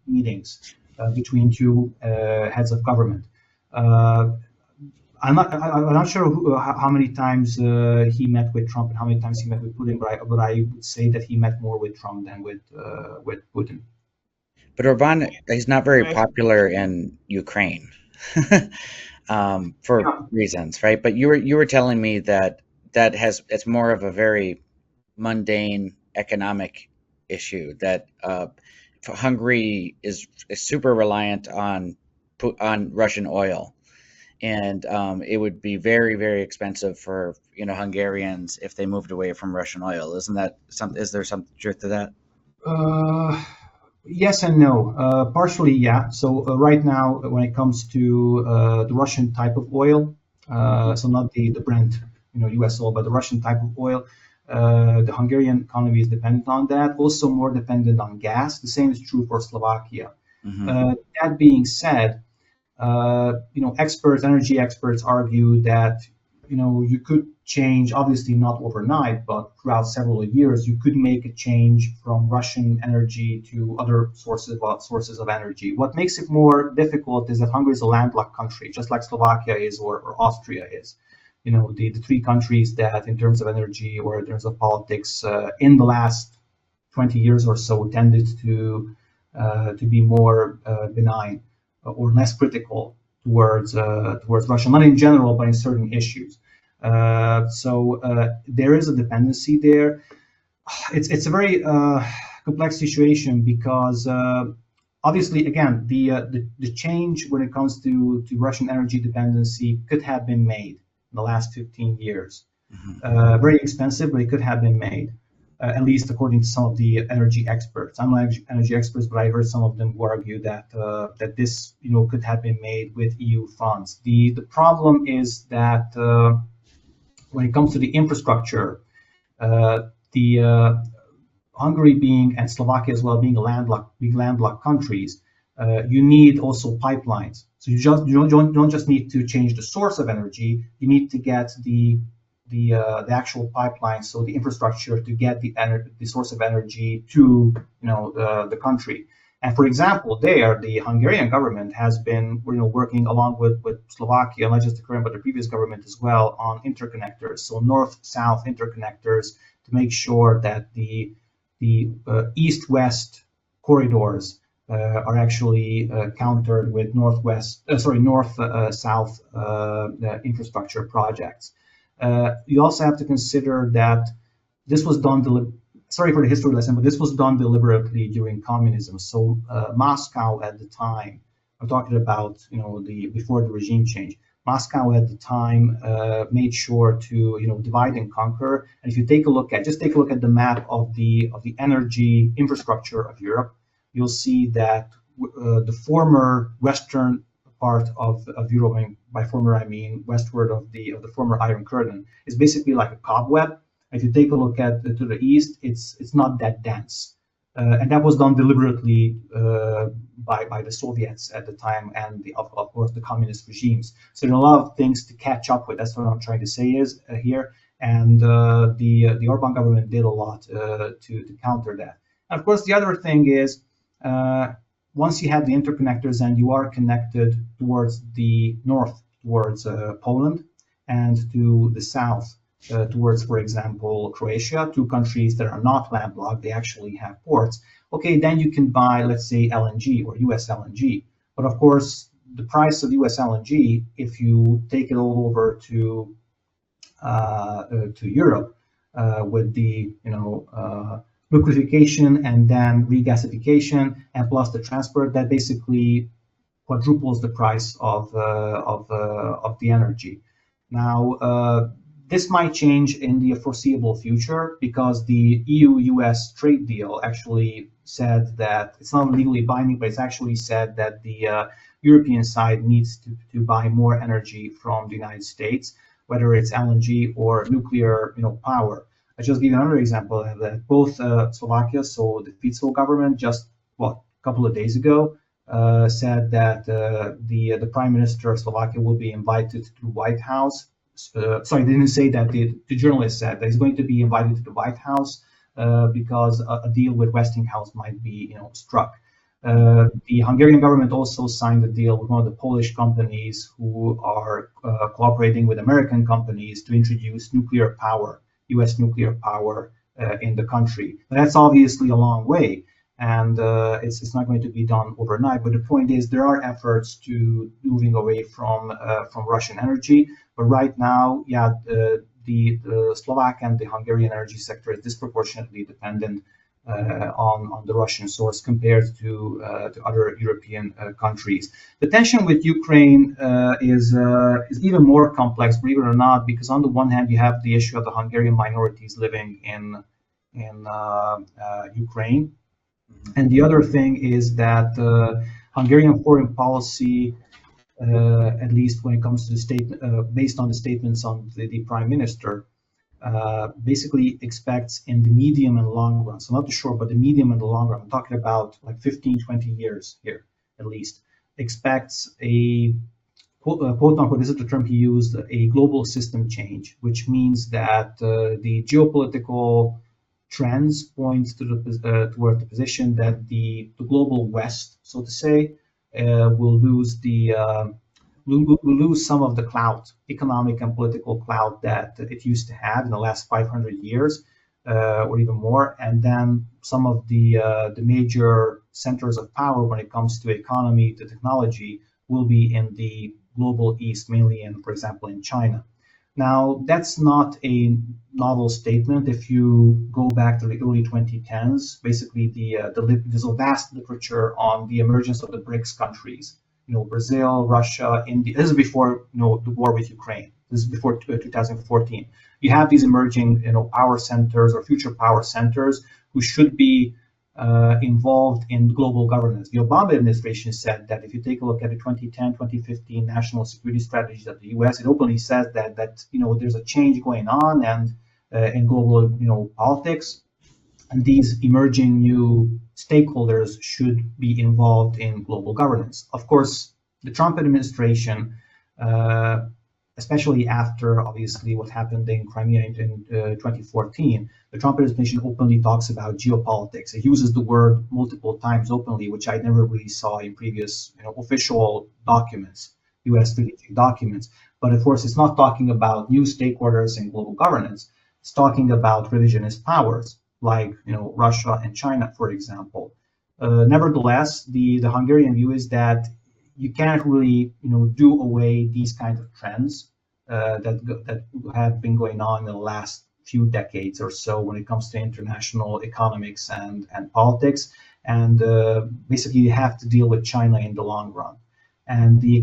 meetings between two heads of government. I'm not sure how many times he met with Trump and how many times he met with Putin, but I would say that he met more with Trump than with Putin. But Orban is not very popular in Ukraine for reasons, right? But you were telling me that it's more of a very mundane economic issue that Hungary is super reliant on Russian oil, and it would be very, very expensive for Hungarians if they moved away from Russian oil. Isn't that is there some truth to that? Yes and no. Partially, yeah. So right now, when it comes to the Russian type of oil, so not the Brent, U.S. oil, but the Russian type of oil, the Hungarian economy is dependent on that. Also, more dependent on gas. The same is true for Slovakia. That being said, energy experts argue that you could change, obviously not overnight, but throughout several years, you could make a change from Russian energy to other sources of energy. What makes it more difficult is that Hungary is a landlocked country, just like Slovakia is or Austria is. The three countries that, in terms of energy or in terms of politics, in the last 20 years or so, tended to be more benign or less critical towards Russia, not in general, but in certain issues. So there is a dependency there. It's a very complex situation because obviously, again, the change when it comes to Russian energy dependency could have been made in the last 15 years. Very expensive, but it could have been made. At least according to some of the energy experts. I'm not energy experts, but I heard some of them argue that this could have been made with EU funds. The problem is that when it comes to the infrastructure, Hungary and Slovakia as well being big landlocked countries, you need also pipelines. So you don't just need to change the source of energy. You need to get the actual pipeline, so the infrastructure to get the source of energy to the country. And for example, the Hungarian government has been working along with Slovakia, not just the current but the previous government as well, on interconnectors, so north-south interconnectors to make sure that the east-west corridors are actually countered with north-south infrastructure projects. You also have to consider that this was done sorry for the history lesson, but this was done deliberately during communism. So Moscow at the time, I'm talking about, before the regime change. Moscow at the time made sure to, divide and conquer. And if you take a look at the map of the energy infrastructure of Europe, you'll see that the former western part of Europe, and by former I mean westward of the former Iron Curtain, is basically like a cobweb. If you take a look at to the east, it's not that dense. And that was done deliberately by the Soviets at the time, and of course the communist regimes. So there are a lot of things to catch up with. That's what I'm trying to say is here, and the Orban government did a lot to counter that. And of course, the other thing is once you have the interconnectors and you are connected towards the north, towards Poland, and to the south, towards, for example, Croatia, two countries that are not landlocked, they actually have ports. Okay, then you can buy, let's say, LNG or US LNG. But of course, the price of US LNG, if you take it all over to Europe with the liquefaction and then regasification and plus the transport, that basically quadruples the price of the energy. Now, this might change in the foreseeable future because the EU-US trade deal actually said that it's not legally binding, but it's actually said that the European side needs to buy more energy from the United States, whether it's LNG or nuclear, power. I just give you another example of that. Both Slovakia, so the Fico government, just a couple of days ago, said that the Prime Minister of Slovakia will be invited to the White House. Sorry, they didn't say that. The journalist said that he's going to be invited to the White House because a deal with Westinghouse might be, struck. The Hungarian government also signed a deal with one of the Polish companies who are cooperating with American companies to introduce nuclear power, U.S. nuclear power in the country. Now, that's obviously a long way, and it's not going to be done overnight. But the point is, there are efforts to moving away from Russian energy. But right now, the Slovak and the Hungarian energy sector is disproportionately dependent on the Russian source compared to other European countries. The tension with Ukraine is even more complex, believe it or not, because on the one hand you have the issue of the Hungarian minorities living in Ukraine, and the other thing is that Hungarian foreign policy, at least when it comes to the state, based on the statements on the Prime Minister, basically expects in the medium and long run, so not the short, but the medium and the long run, I'm talking about like 15, 20 years here at least, expects a quote unquote, this is the term he used, a global system change, which means that the geopolitical trends point to toward the position that the global West, so to say, will lose some of the clout, economic and political clout that it used to have in the last 500 years, or even more, and then some of the major centers of power when it comes to economy, to technology, will be in the global East, mainly in, for example, in China. Now, that's not a novel statement. If you go back to the early 2010s, basically there's a vast literature on the emergence of the BRICS countries. Brazil, Russia, India. This is before, the war with Ukraine. This is before 2014. You have these emerging, power centers or future power centers who should be involved in global governance. The Obama administration said that if you take a look at the 2010, 2015 national security strategies of the U.S., it openly says that there's a change going on and in global, politics, and these emerging new stakeholders should be involved in global governance. Of course, the Trump administration, especially after obviously what happened in Crimea in 2014, the Trump administration openly talks about geopolitics. It uses the word multiple times openly, which I never really saw in previous official documents, U.S. strategic documents. But of course, it's not talking about new stakeholders in global governance. It's talking about revisionist powers, like Russia and China, for example. Nevertheless, the Hungarian view is that you can't really do away these kinds of trends that have been going on in the last few decades or so when it comes to international economics and politics. And basically, you have to deal with China in the long run. And the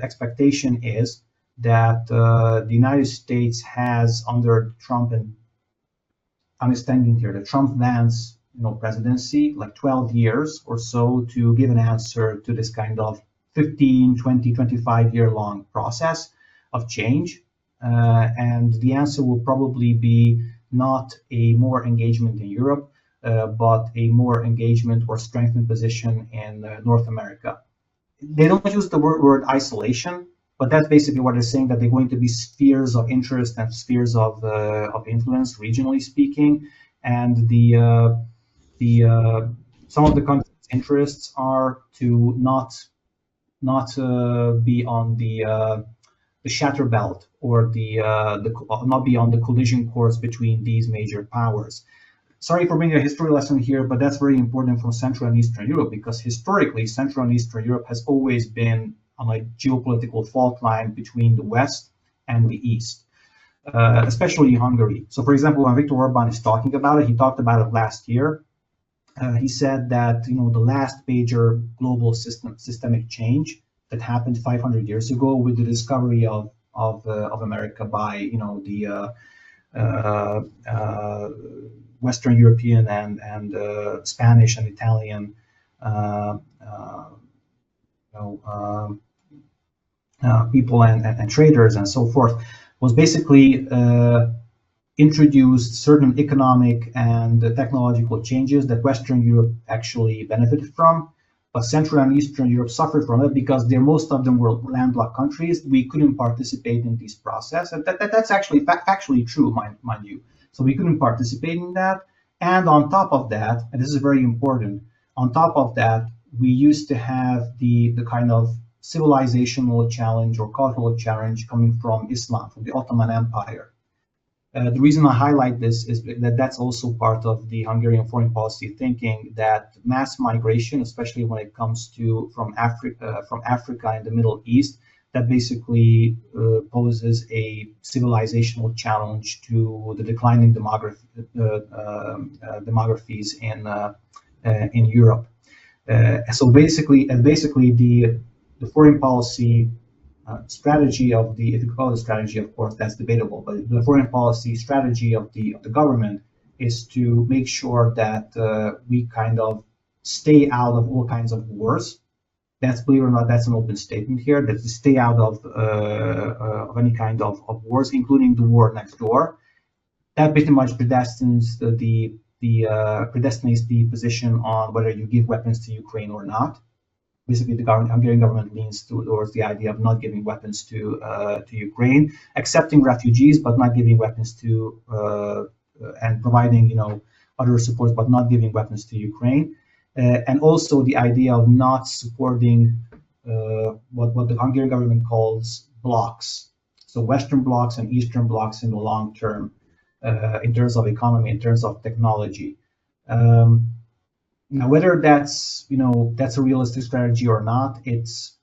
expectation is that the United States has, under Trump, and understanding here, the Trump-Vance presidency, like 12 years or so to give an answer to this kind of 15, 20, 25-year-long process of change. And the answer will probably be not a more engagement in Europe, but a more engagement or strengthened position in North America. They don't use the word isolation, but that's basically what they're saying, that they're going to be spheres of interest and spheres of influence, regionally speaking. And some of the country's interests are to not be on the shatter belt, or not be on the collision course between these major powers. Sorry for bringing a history lesson here, but that's very important from Central and Eastern Europe, because historically, Central and Eastern Europe has always been on a geopolitical fault line between the West and the East, especially Hungary. So, for example, when Viktor Orban is talking about it, he talked about it last year. He said that the last major global systemic change that happened 500 years ago with the discovery of America by the Western European and Spanish and Italian people and traders and so forth, was basically introduced certain economic and technological changes that Western Europe actually benefited from, but Central and Eastern Europe suffered from it because most of them were landlocked countries. We couldn't participate in this process, and that's actually factually true, mind you. So we couldn't participate in that. And on top of that, and this is very important, on top of that, we used to have the kind of civilizational challenge or cultural challenge coming from Islam, from the Ottoman Empire. The reason I highlight this is that that's also part of the Hungarian foreign policy thinking, that mass migration, especially when it comes to from Africa and the Middle East, that basically poses a civilizational challenge to the declining demographies in Europe. So basically the foreign policy strategy of the, if you call it a strategy, of course, that's debatable, but the foreign policy strategy of the government is to make sure that we kind of stay out of all kinds of wars. That's, believe it or not, that's an open statement here, that to stay out of any kind of wars, including the war next door. That pretty much predestinates the position on whether you give weapons to Ukraine or not. Basically, the Hungarian government leans towards the idea of not giving weapons to Ukraine, accepting refugees, but not giving weapons to, and providing other supports, but not giving weapons to Ukraine. And also the idea of not supporting what the Hungarian government calls blocs, so Western blocs and Eastern blocs in the long term, in terms of economy, in terms of technology. Now, whether that's that's a realistic strategy or not, it's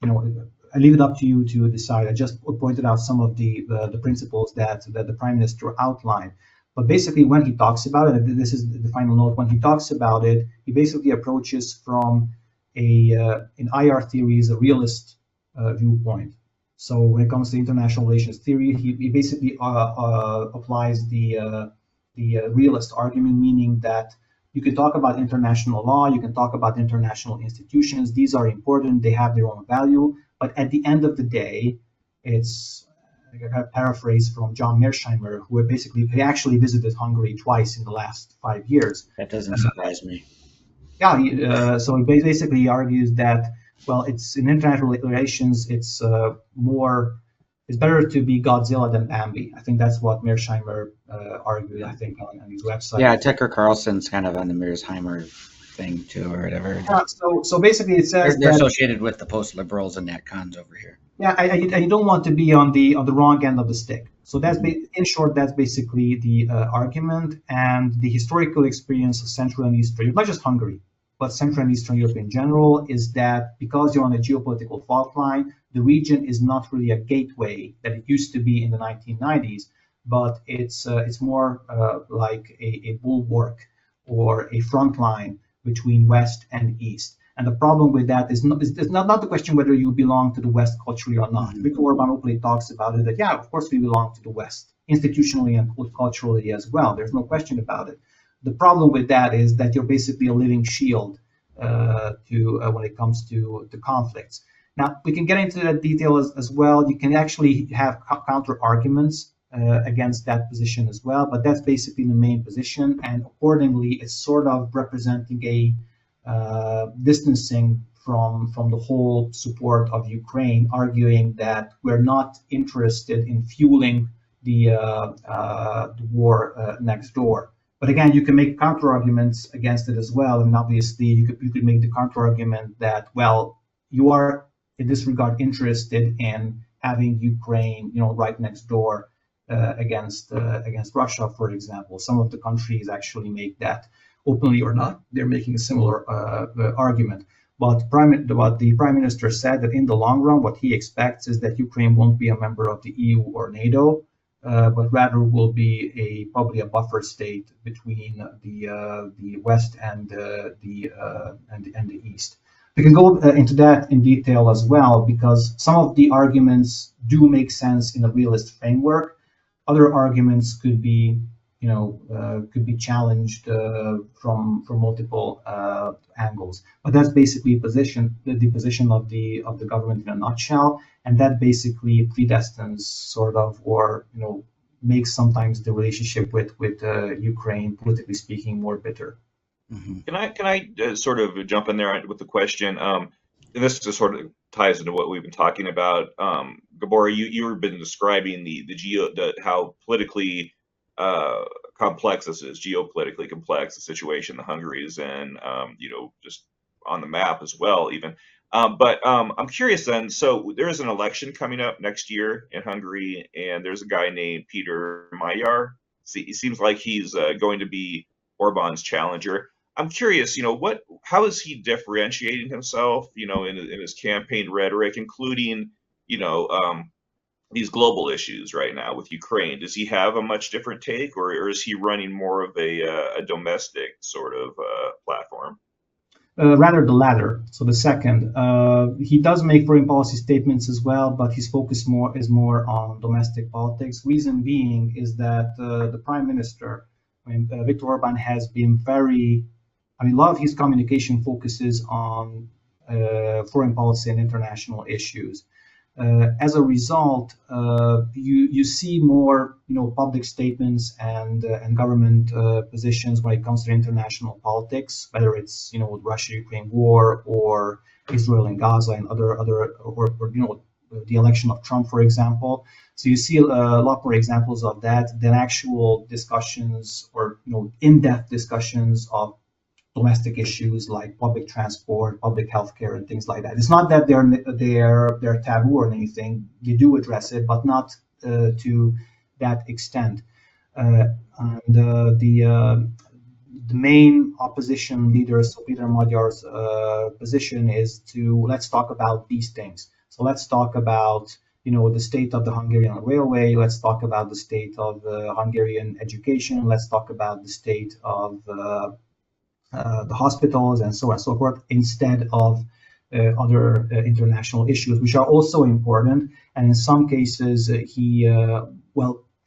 I leave it up to you to decide. I just pointed out some of the principles that the Prime Minister outlined. But basically, when he talks about it, and this is the final note, when he talks about it, he basically approaches from in IR theories a realist viewpoint. So when it comes to international relations theory, he basically applies the realist argument, meaning that you can talk about international law, you can talk about international institutions. These are important, they have their own value, but at the end of the day, it's, I got a paraphrase from John Mearsheimer, who he actually visited Hungary twice in the last 5 years. That doesn't surprise me. Yeah, so he basically argues that, well, it's in international relations, it's better to be Godzilla than Bambi. I think that's what Mearsheimer argued, I think, on his website. Yeah, Tucker Carlson's kind of on the Mearsheimer thing too, or whatever. Yeah, so basically it says they're associated with the post-liberals and NatCons over here. Yeah, and you don't want to be on the wrong end of the stick. So that's in short, that's basically the argument, and the historical experience of Central and Eastern Europe, not just Hungary, but Central and Eastern Europe in general, is that because you're on a geopolitical fault line, the region is not really a gateway that it used to be in the 1990s, but it's more like a bulwark or a front line between West and East. And the problem with that is not the question whether you belong to the West culturally or not. Viktor Orban openly talks about it, that, yeah, of course we belong to the West, institutionally and culturally as well. There's no question about it. The problem with that is that you're basically a living shield when it comes to conflicts. Now, we can get into that detail as well. You can actually have counter arguments against that position as well, but that's basically the main position, and accordingly, it's sort of representing a distancing from the whole support of Ukraine, arguing that we're not interested in fueling the war next door. But again, you can make counter arguments against it as well, and obviously you could make the counter argument that, well, you are in this regard interested in having Ukraine, right next door against Russia, for example. Some of the countries actually make that openly or not. They're making a similar argument. But the Prime Minister said that in the long run, what he expects is that Ukraine won't be a member of the EU or NATO, but rather will be probably a buffer state between the West and the East. We can go into that in detail as well, because some of the arguments do make sense in a realist framework. Other arguments could be challenged from multiple angles. But that's basically the position of the government in a nutshell, and that basically predestines sort of, or makes sometimes the relationship with Ukraine, politically speaking, more bitter. Mm-hmm. Can I sort of jump in there with the question? And this just sort of ties into what we've been talking about. Gábor, you've been describing how politically complex this is, geopolitically complex, the situation the Hungary is in, just on the map as well, even. But I'm curious then, so there is an election coming up next year in Hungary, and there's a guy named Peter Magyar. He seems like he's going to be Orban's challenger. I'm curious, how is he differentiating himself, in his campaign rhetoric, including, these global issues right now with Ukraine? Does he have a much different take, or is he running more of a domestic sort of platform? Rather the latter, so the second. He does make foreign policy statements as well, but his focus is more on domestic politics. Reason being is that the Prime Minister, Viktor Orban, has been a lot of his communication focuses on foreign policy and international issues. As a result, you see more, public statements and government positions when it comes to international politics, whether it's the Russia-Ukraine war or Israel and Gaza and other or the election of Trump, for example. So you see a lot more examples of that than actual discussions or in-depth discussions of domestic issues like public transport, public healthcare, and things like that. It's not that they're taboo or anything. You do address it, but not to that extent. The main opposition leader, so Peter Magyar's position is let's talk about these things. So let's talk about the state of the Hungarian railway. Let's talk about the state of Hungarian education. Let's talk about the state of the hospitals and so on and so forth, instead of other international issues, which are also important. And in some cases,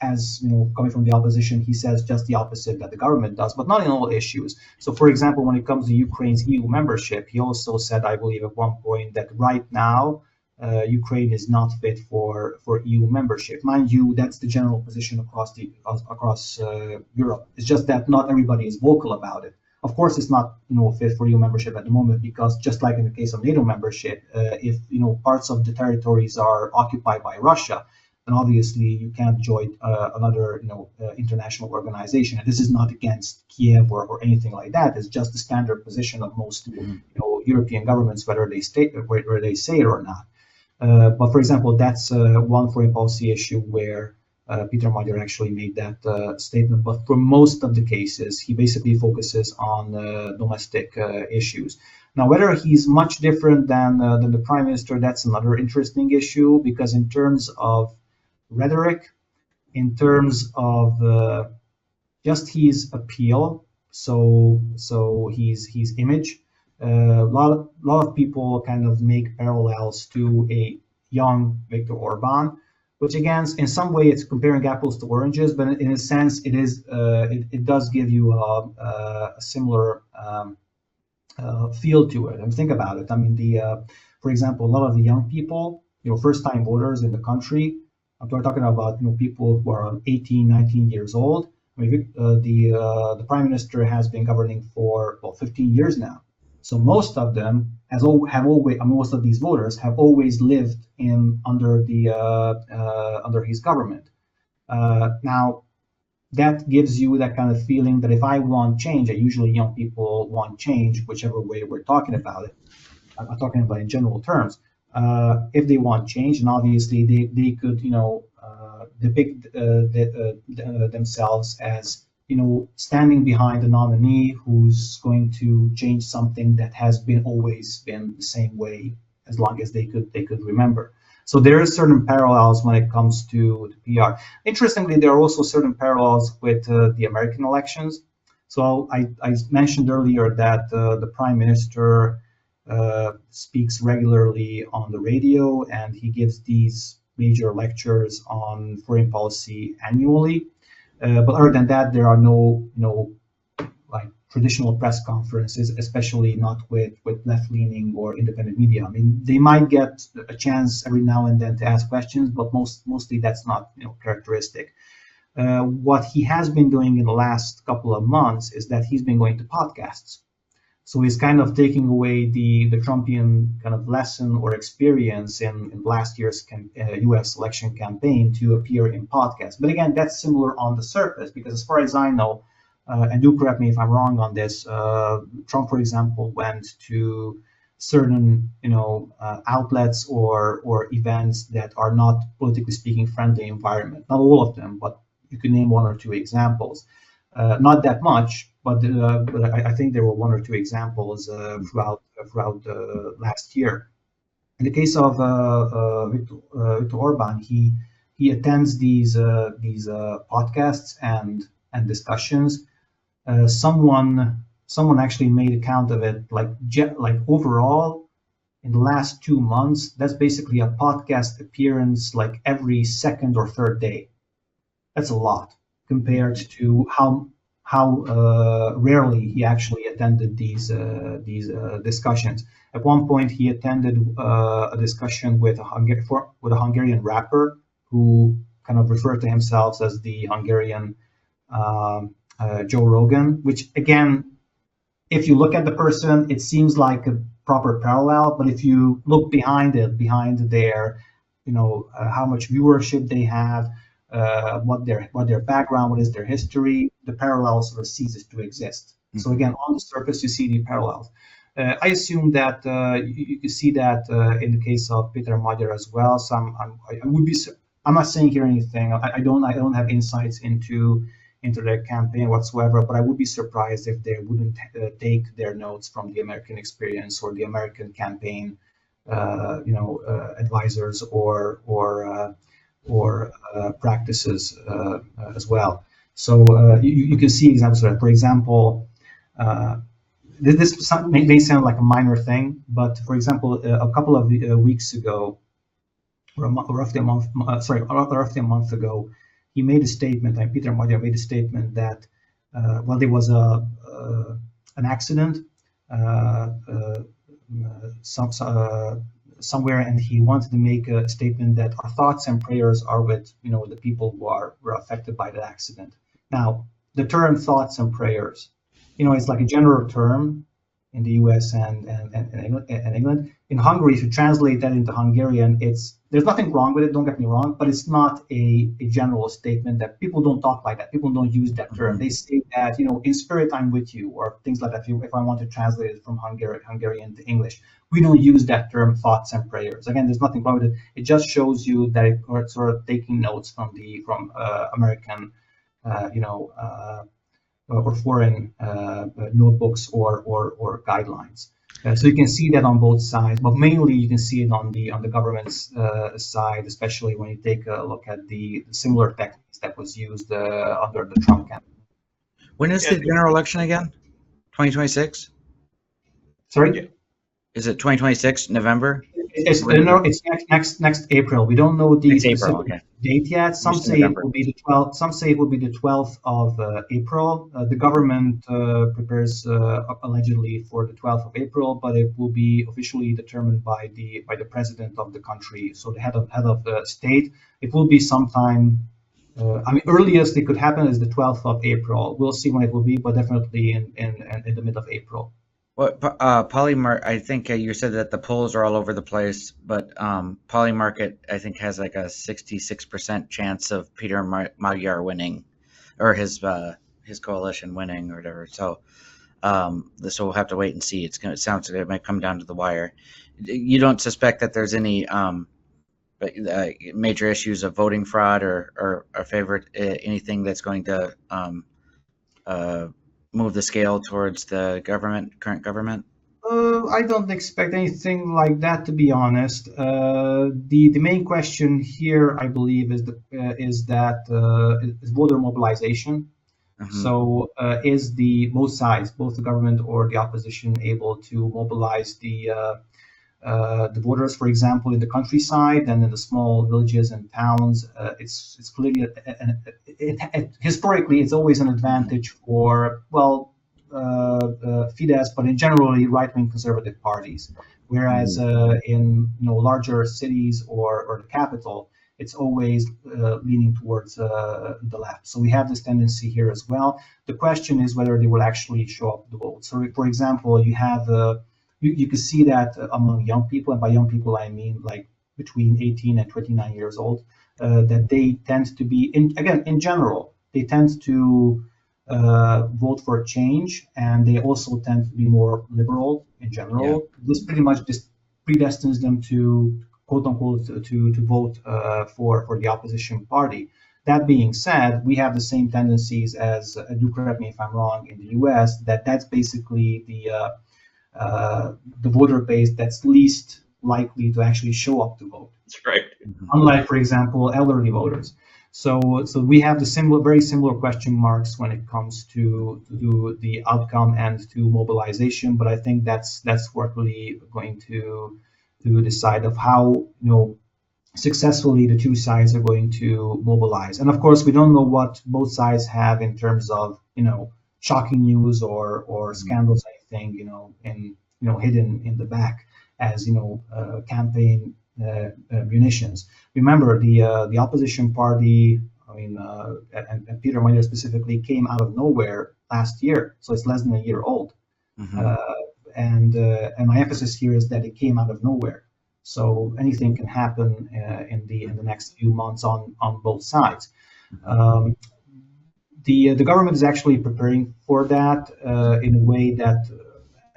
as coming from the opposition, he says just the opposite that the government does, but not in all issues. So, for example, when it comes to Ukraine's EU membership, he also said, I believe at one point, that right now Ukraine is not fit for EU membership. Mind you, that's the general position across Europe. It's just that not everybody is vocal about it. Of course, it's not fit for EU membership at the moment, because just like in the case of NATO membership, if parts of the territories are occupied by Russia, then obviously you can't join another international organization. And this is not against Kiev or anything like that. It's just the standard position of most European governments, whether they say it or not. But for example, that's one foreign policy issue where Peter Magyar actually made that statement. But for most of the cases, he basically focuses on domestic issues. Now, whether he's much different than the Prime Minister, that's another interesting issue, because in terms of rhetoric, in terms of just his appeal, so his image. A lot of people kind of make parallels to a young Viktor Orban, which again, in some way, it's comparing apples to oranges, but in a sense, it does give you a similar feel to it. And think about it. I mean, for example, a lot of the young people, first-time voters in the country. We're talking about people who are 18, 19 years old. I mean, the prime minister has been governing for 15 years now. So most of them most of these voters have always lived under his government. Now, that gives you that kind of feeling that if I want change, and usually young people want change, whichever way we're talking about it. I'm talking about in general terms. If they want change, and obviously they could depict themselves as standing behind a nominee who's going to change something that has always been the same way as long as they could remember. So there are certain parallels when it comes to the PR. Interestingly, there are also certain parallels with the American elections. So I mentioned earlier that the prime minister speaks regularly on the radio, and he gives these major lectures on foreign policy annually. But other than that, there are no like traditional press conferences, especially not with left-leaning or independent media. I mean, they might get a chance every now and then to ask questions, but mostly that's not characteristic. What he has been doing in the last couple of months is that he's been going to podcasts. So he's kind of taking away the Trumpian kind of lesson or experience in last year's U.S. election campaign to appear in podcasts. But again, that's similar on the surface, because as far as I know, and do correct me if I'm wrong on this, Trump, for example, went to certain outlets or events that are not politically speaking friendly environment. Not all of them, but you could name one or two examples. Not that much, but I think there were one or two examples throughout last year. In the case of Viktor Orban, he attends these podcasts and discussions. Someone actually made a count of it, like overall in the last 2 months, that's basically a podcast appearance like every second or third day. That's a lot compared to how rarely he actually attended these discussions. At one point, he attended a discussion with a Hungarian rapper who kind of referred to himself as the Hungarian Joe Rogan, which again, if you look at the person, it seems like a proper parallel. But if you look behind their, how much viewership they have, what their background, what is their history, the parallel sort of ceases to exist. Mm-hmm. So again, on the surface, you see the parallels. I assume that you see that in the case of Peter Magyar as well. I'm not saying here anything. I don't have insights into their campaign whatsoever, but I would be surprised if they wouldn't take their notes from the American experience or the American campaign, advisors or practices as well. So you can see examples of that. For example, this may sound like a minor thing, but for example, a couple of weeks ago, or roughly a month ago, he made a statement. Peter Magyar made a statement that there was an accident somewhere, and he wanted to make a statement that our thoughts and prayers are with the people who were affected by the accident. Now, the term thoughts and prayers, it's like a general term in the U.S. and England. In Hungary, if you translate that into Hungarian, there's nothing wrong with it, don't get me wrong, but it's not a general statement. That people don't talk like that. People don't use that term. They say that, in spirit I'm with you, or things like that. If I want to translate it from Hungarian to English, we don't use that term thoughts and prayers. Again, there's nothing wrong with it. It just shows you that it's sort of taking notes from American, or foreign notebooks or guidelines. So you can see that on both sides, but mainly you can see it on the government's side, especially when you take a look at the similar techniques that was used under the Trump campaign. When is the general election again? 2026? Sorry? Yeah. Is it 2026 November? It's next April. We don't know the Next specific April, okay. date yet. Some Just say November. it will be the 12th. Some say it will be the 12th of April. The government prepares allegedly for the 12th of April, but it will be officially determined by the president of the country, so the head of the state. It will be sometime. Earliest it could happen is the 12th of April. We'll see when it will be, but definitely in the middle of April. What Polymarket? I think you said that the polls are all over the place, but Polymarket I think has like a 66% chance of Peter Magyar winning, or his coalition winning, or whatever. So we'll have to wait and see. It sounds like it might come down to the wire. You don't suspect that there's any major issues of voting fraud or favorite anything that's going to move the scale towards the current government? I don't expect anything like that, to be honest. The main question here, I believe, is voter mobilization. Mhm. So, is both sides, both the government or the opposition, able to mobilize the voters, for example, in the countryside and in the small villages and towns? It's clearly historically it's always an advantage for Fidesz, but in generally right-wing conservative parties. Whereas in larger cities or the capital, it's always leaning towards the left. So we have this tendency here as well. The question is whether they will actually show up the vote. So, for example, you have you can see that among young people, and by young people I mean like between 18 and 29 years old, that they tend to be, in general, they tend to vote for change, and they also tend to be more liberal in general. Yeah. This pretty much just predestines them to, quote unquote, to vote for the opposition party. That being said, we have the same tendencies as, do correct me if I'm wrong, in the U.S. That's basically the voter base that's least likely to actually show up to vote. That's right. Unlike, for example, elderly voters. So we have very similar question marks when it comes to the outcome and to mobilization. But I think that's what really going to decide of how successfully the two sides are going to mobilize. And of course, we don't know what both sides have in terms of shocking news or scandals, anything hidden in the back as campaign munitions. Remember, the opposition party, and Peter Magyar specifically, came out of nowhere last year, so it's less than a year old. Mm-hmm. And my emphasis here is that it came out of nowhere. So anything can happen in the next few months on both sides. The government is actually preparing for that in a way that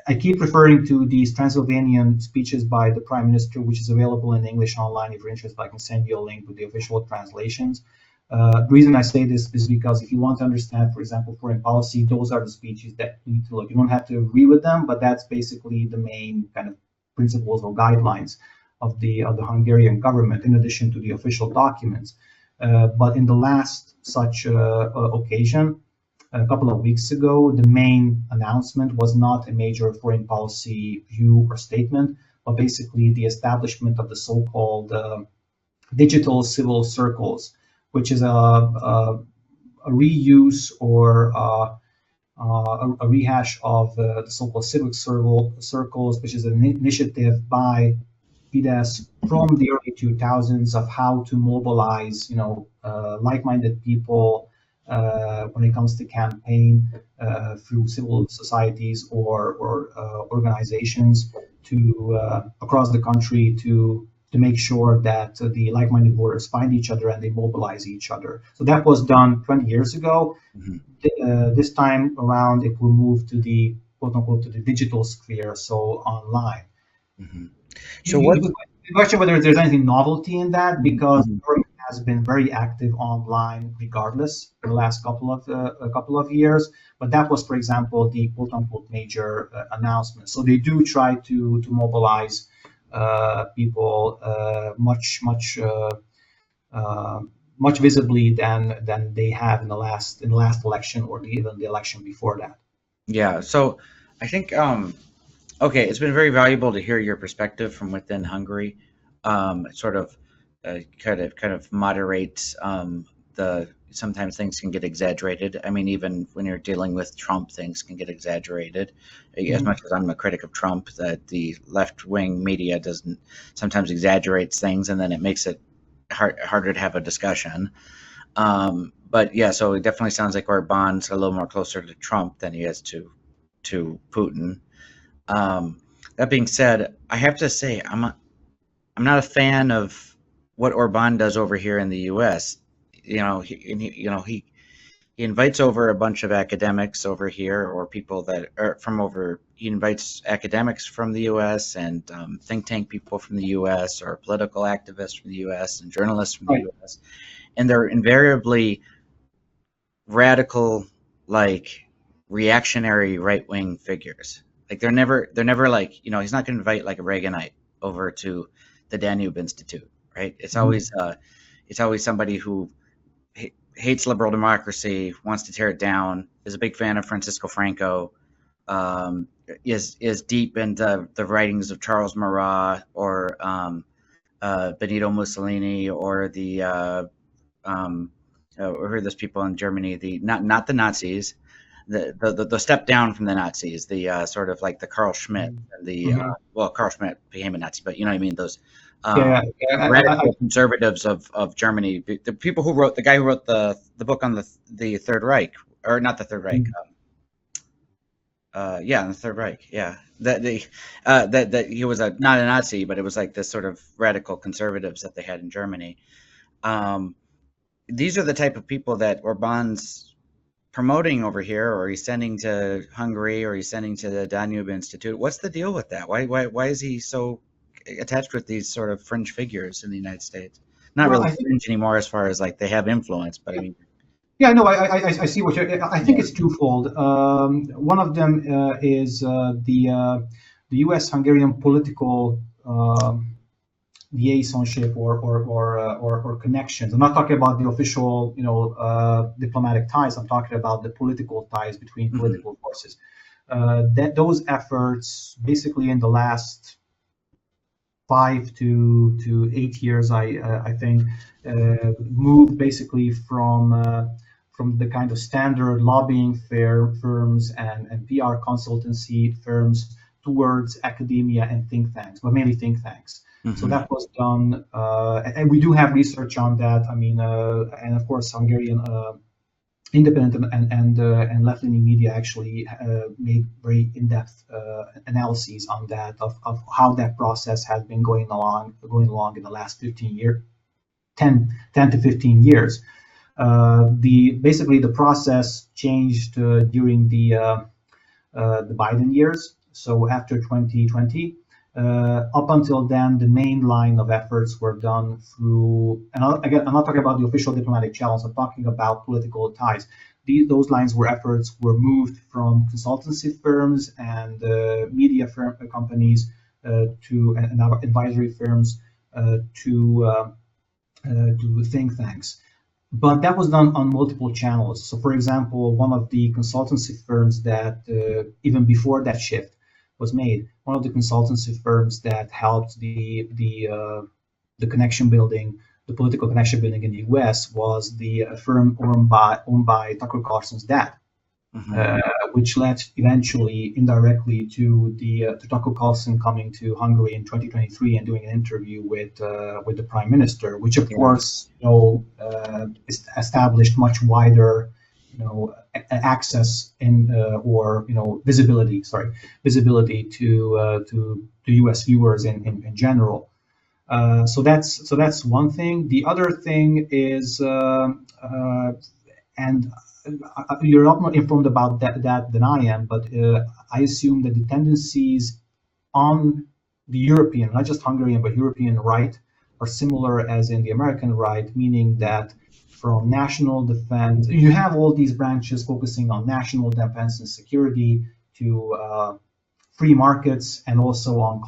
I keep referring to these Transylvanian speeches by the Prime Minister, which is available in English online. If you're interested, I can send you a link with the official translations. The reason I say this is because if you want to understand, for example, foreign policy, those are the speeches that you need to look. You don't have to agree with them, but that's basically the main kind of principles or guidelines of the Hungarian government, in addition to the official documents. But in the last such occasion, a couple of weeks ago, the main announcement was not a major foreign policy view or statement, but basically the establishment of the so-called digital civil circles, which is a reuse or a rehash of the so-called civic circles, which is an initiative by Fidesz from the early 2000s of how to mobilize, like-minded people when it comes to campaign through civil societies or organizations to across the country to make sure that the like-minded voters find each other and they mobilize each other. So that was done 20 years ago. Mm-hmm. This time around, it will move to the quote-unquote to the digital sphere, so online. Mm-hmm. So the question whether there's anything novelty in that, because mm-hmm. the government has been very active online, regardless, for the last couple of years. But that was, for example, the quote-unquote major announcement. So they do try to mobilize people much visibly than they have in the last election, or even the election before that. Yeah. So I think okay, it's been very valuable to hear your perspective from within Hungary. It sort of kind of moderates the sometimes things can get exaggerated. I mean, even when you're dealing with Trump, things can get exaggerated. As much as I'm a critic of Trump, that the left-wing media doesn't sometimes exaggerates things, and then it makes it harder to have a discussion. But yeah, so it definitely sounds like Orban's a little more closer to Trump than he is to Putin. That being said, I have to say I'm not a fan of what Orban does over here in the U.S. He invites over a bunch of academics over here, or people that are from over. He invites academics from the U.S. and think tank people from the U.S. or political activists from the U.S. and journalists from the U.S. And they're invariably radical, like reactionary right-wing figures. Like they're never like, he's not going to invite like a Reaganite over to the Danube Institute, right? It's always somebody who hates liberal democracy, wants to tear it down, is a big fan of Francisco Franco, is deep into the writings of Charles Marat or Benito Mussolini, or the who are those people in Germany? The not the Nazis, the step down from the Nazis, the sort of like the Carl Schmitt, and the Carl Schmitt became a Nazi, but you know what I mean, those radical conservatives of Germany, the people who wrote, the guy who wrote the book on the Third Reich, or not the Third Reich, in the Third Reich, that he was not a Nazi, but it was like this sort of radical conservatives that they had in Germany. These are the type of people that Orban's promoting over here, or he's sending to Hungary, or he's sending to the Danube Institute. What's the deal with that? Why is he so attached with these sort of fringe figures in the United States? Not really fringe anymore, as far as like they have influence, but I mean. Yeah, no, I see what you're. I think it's twofold. One of them is the U.S.-Hungarian political liaisonship or connections. I'm not talking about the official, diplomatic ties. I'm talking about the political ties between political forces. Those efforts, basically in the last 5 to 8 years, I think, moved basically from the kind of standard lobbying firms and PR consultancy firms towards academia and think tanks, but mainly think tanks. So that was done, and we do have research on that. I mean, and of course, Hungarian independent and left-leaning media actually made very in-depth analyses on that, of how that process has been going along in the last 10 to 15 years. Basically the process changed during the Biden years. So after 2020. Up until then, the main line of efforts were done through, and again, I'm not talking about the official diplomatic channels, I'm talking about political ties. Those lines were moved from consultancy firms and media companies and advisory firms to think tanks. But that was done on multiple channels. So, for example, one of the consultancy firms that, even before that shift was made, one of the consultancy firms that helped the connection building, the political connection building in the U.S. was the firm owned by Tucker Carlson's dad, which led eventually indirectly to Tucker Carlson coming to Hungary in 2023 and doing an interview with the prime minister, which of course established much wider access or visibility to U.S. viewers in general. So that's one thing. The other thing is, and you're not more informed about that than I am, but I assume that the tendencies on the European, not just Hungarian, but European right, are similar as in the American right, meaning that from national defense, you have all these branches focusing on national defense and security to free markets and also on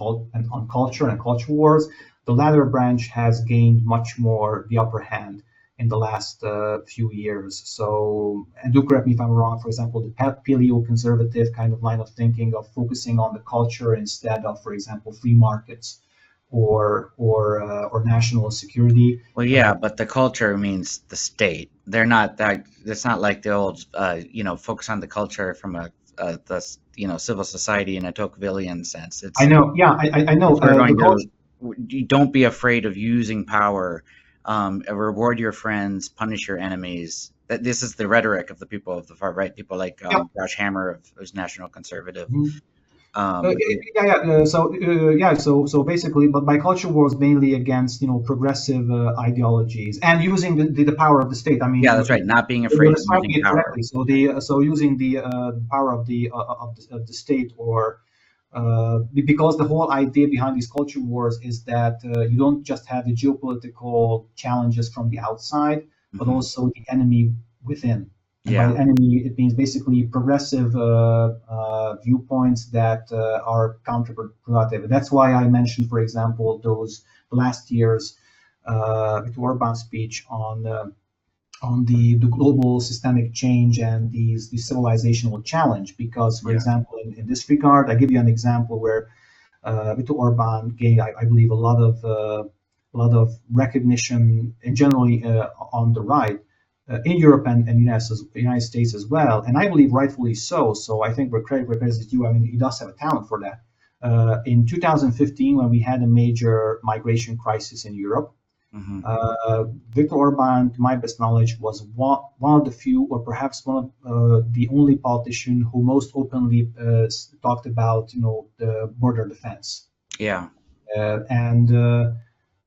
culture and culture wars. The latter branch has gained much more the upper hand in the last few years. So, and do correct me if I'm wrong, for example, the paleo-conservative kind of line of thinking of focusing on the culture instead of, for example, free markets or national security. Well, yeah, but the culture means the state. They're not that. It's not like the old, focus on the culture from civil society in a Tocquevillian sense. It's, I know, yeah, I know. You don't be afraid of using power. Reward your friends, punish your enemies. This is the rhetoric of the people of the far right. People like Josh Hammer, who's national conservative. Mm-hmm. So basically, but my culture was mainly against progressive ideologies and using the power of the state. I mean, yeah, that's right. Not being afraid of using power. Correctly. So using the power of the state, or because the whole idea behind these culture wars is that you don't just have the geopolitical challenges from the outside, but also the enemy within. And by enemy, it means basically progressive viewpoints that are counterproductive. That's why I mentioned, for example, last year's Viktor Orban speech on the global systemic change and the civilizational challenge. Because, for example, in this regard, I give you an example where Viktor Orban gave, I believe, a lot of recognition, and generally on the right. In Europe and United States as well, and I believe rightfully so. So I think we're credit due. I mean, he does have a talent for that. In 2015, when we had a major migration crisis in Europe, Viktor Orban, to my best knowledge, was one of the few, or perhaps one of the only politician who most openly talked about, the border defense. Yeah.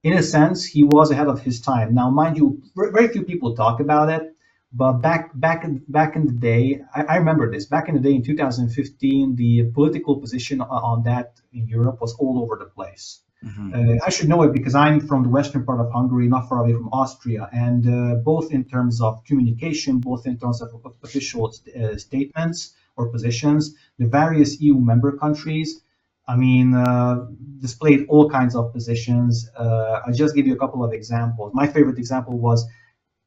In a sense, he was ahead of his time. Now, mind you, very few people talk about it, but back in the day, I remember this. Back in the day, in 2015, the political position on that in Europe was all over the place. I should know it because I'm from the western part of Hungary, not far away from Austria, and both in terms of communication, both in terms of official statements or positions, the various EU member countries, I mean, displayed all kinds of positions. I'll just give you a couple of examples. My favorite example was,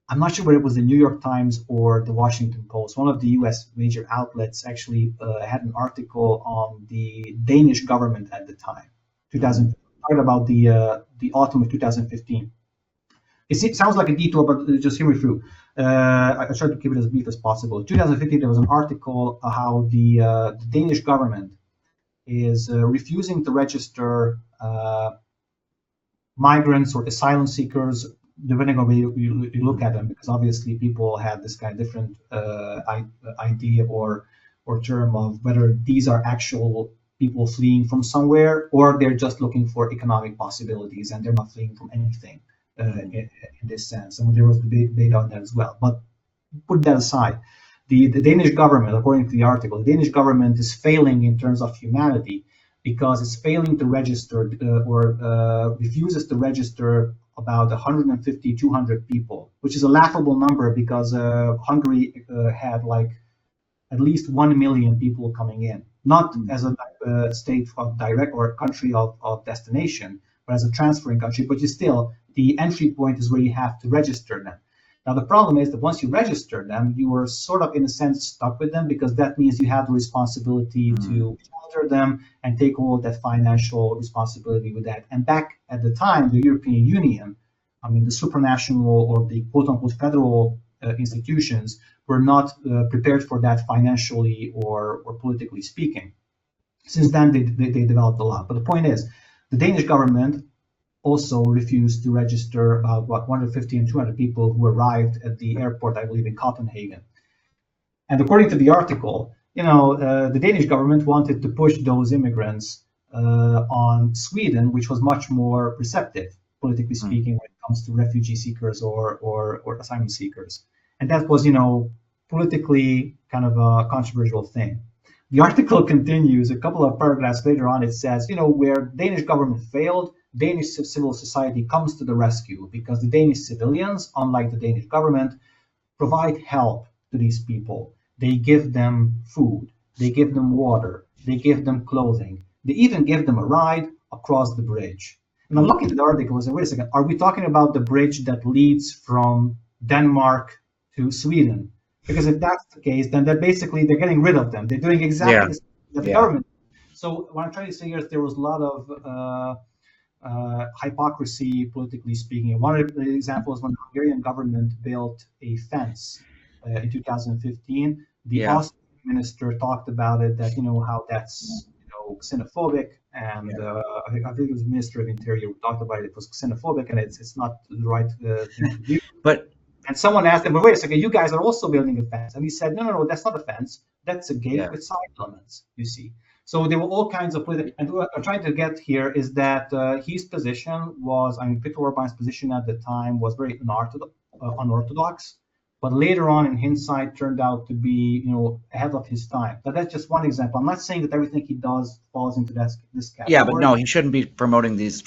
I'm not sure whether it was the New York Times or the Washington Post. One of the U.S. major outlets actually had an article on the Danish government at the time, 2000, talking about the autumn of 2015. It sounds like a detour, but just hear me through. I tried to keep it as brief as possible. 2015, there was an article how the Danish government is refusing to register migrants or asylum seekers, depending on where you look at them, because obviously people have this kind of different idea or term of whether these are actual people fleeing from somewhere or they're just looking for economic possibilities and they're not fleeing from anything in this sense. And there was debate on that as well. But put that aside. The Danish government, according to the article, the Danish government is failing in terms of humanity because it's failing to register or refuses to register about 150, 200 people, which is a laughable number because Hungary had like at least 1 million people coming in, not as a state of direct or country of destination, but as a transferring country. But the entry point is where you have to register them. Now, the problem is that once you register them, you are sort of, in a sense, stuck with them because that means you have the responsibility to shelter them and take all that financial responsibility with that. And back at the time, the European Union, I mean, the supranational or the quote-unquote federal institutions were not prepared for that financially or politically speaking. Since then, they developed a lot. But the point is, the Danish government also refused to register about 150 and 200 people who arrived at the airport, I believe, in Copenhagen. And according to the article, the Danish government wanted to push those immigrants on Sweden, which was much more receptive, politically speaking, when it comes to refugee seekers or asylum seekers. And that was, politically kind of a controversial thing. The article continues, a couple of paragraphs later on, it says, where Danish government failed, Danish civil society comes to the rescue because the Danish civilians, unlike the Danish government, provide help to these people. They give them food, they give them water, they give them clothing, they even give them a ride across the bridge. And I'm looking at the article and say, wait a second, are we talking about the bridge that leads from Denmark to Sweden? Because if that's the case, then they're getting rid of them. They're doing exactly the same that the government. So what I'm trying to say here is there was a lot of hypocrisy, politically speaking. One of the examples when the Hungarian government built a fence in 2015, the Austrian minister talked about it, that how that's xenophobic, and I think it was the Minister of Interior who talked about it was xenophobic, and it's not the right thing to do. And someone asked him, but wait a second, you guys are also building a fence. And he said, no, that's not a fence. That's a gate with side elements, you see. So there were all kinds of political, and what I'm trying to get here is that his position was, Viktor Orban's position at the time was very unorthodox, but later on in hindsight turned out to be, ahead of his time. But that's just one example. I'm not saying that everything he does falls into this category. Yeah, but no, he shouldn't be promoting these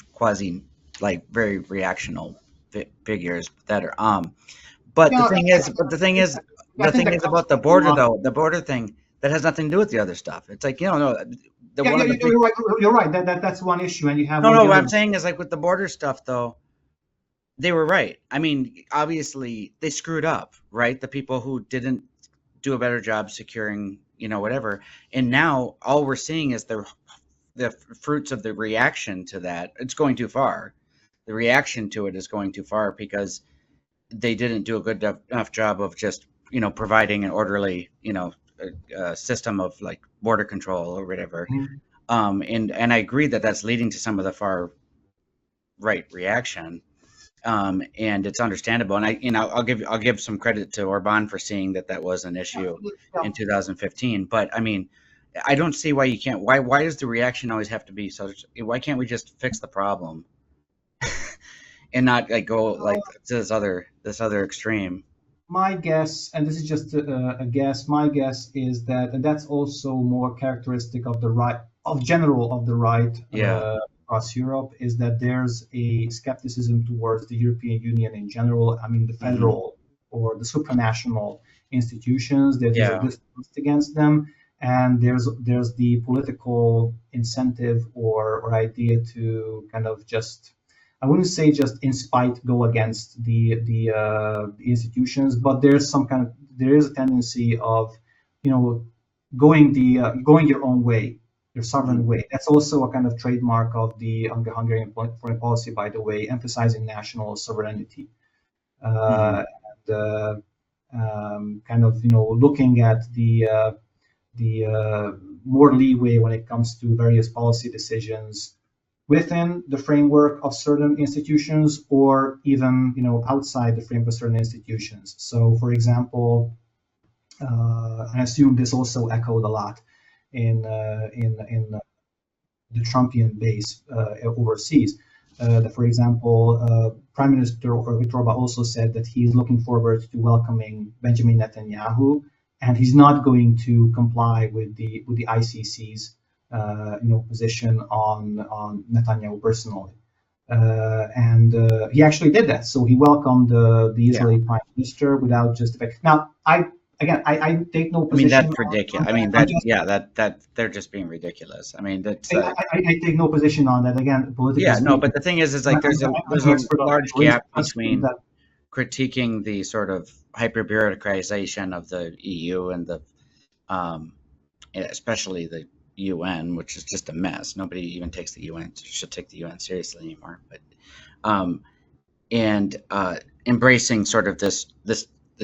very reactional figures that are, But the thing is about the border, though. The border thing, that has nothing to do with the other stuff. It's like, you're right. You're right. That's one issue, and you have. No. What I'm saying is, like, with the border stuff, though, they were right. I mean, obviously, they screwed up, right? The people who didn't do a better job securing, whatever. And now all we're seeing is the fruits of the reaction to that. It's going too far. The reaction to it is going too far because they didn't do a good enough job of just, providing an orderly, system of like border control or whatever. Mm-hmm. And I agree that that's leading to some of the far right reaction. And it's understandable. And I'll give some credit to Orban for seeing that was an issue in 2015. But I mean, I don't see why you can't. Why does the reaction always have to be so? Why can't we just fix the problem and not like go like to this other extreme? My guess, and this is just a guess, my guess is that, and that's also more characteristic of the right, across Europe, is that there's a skepticism towards the European Union in general. I mean, the federal or the supranational institutions, there's a distrust against them, and there's the political incentive or idea to kind of just, I wouldn't say just in spite go against the institutions, but there is a tendency of, going your own way, your sovereign way. That's also a kind of trademark of the Hungarian foreign policy, by the way, emphasizing national sovereignty, and kind of looking at the more leeway when it comes to various policy decisions within the framework of certain institutions, or even outside the framework of certain institutions. So, for example, I assume this also echoed a lot in the Trumpian base overseas. For example, Prime Minister Viktor Orban also said that he's looking forward to welcoming Benjamin Netanyahu, and he's not going to comply with the ICC's position on Netanyahu personally, and he actually did that. So he welcomed the Israeli Prime Minister without justification. Now, I take no position. I mean, that's ridiculous. I mean, that they're just being ridiculous. I mean, that's. I take no position on that. Again, politically. Yeah, no, but the thing is like there's a large gap between critiquing the sort of hyper bureaucratization of the EU and the, especially the UN, which is just a mess. Nobody even takes the UN, should take the UN seriously anymore. But and embracing sort of this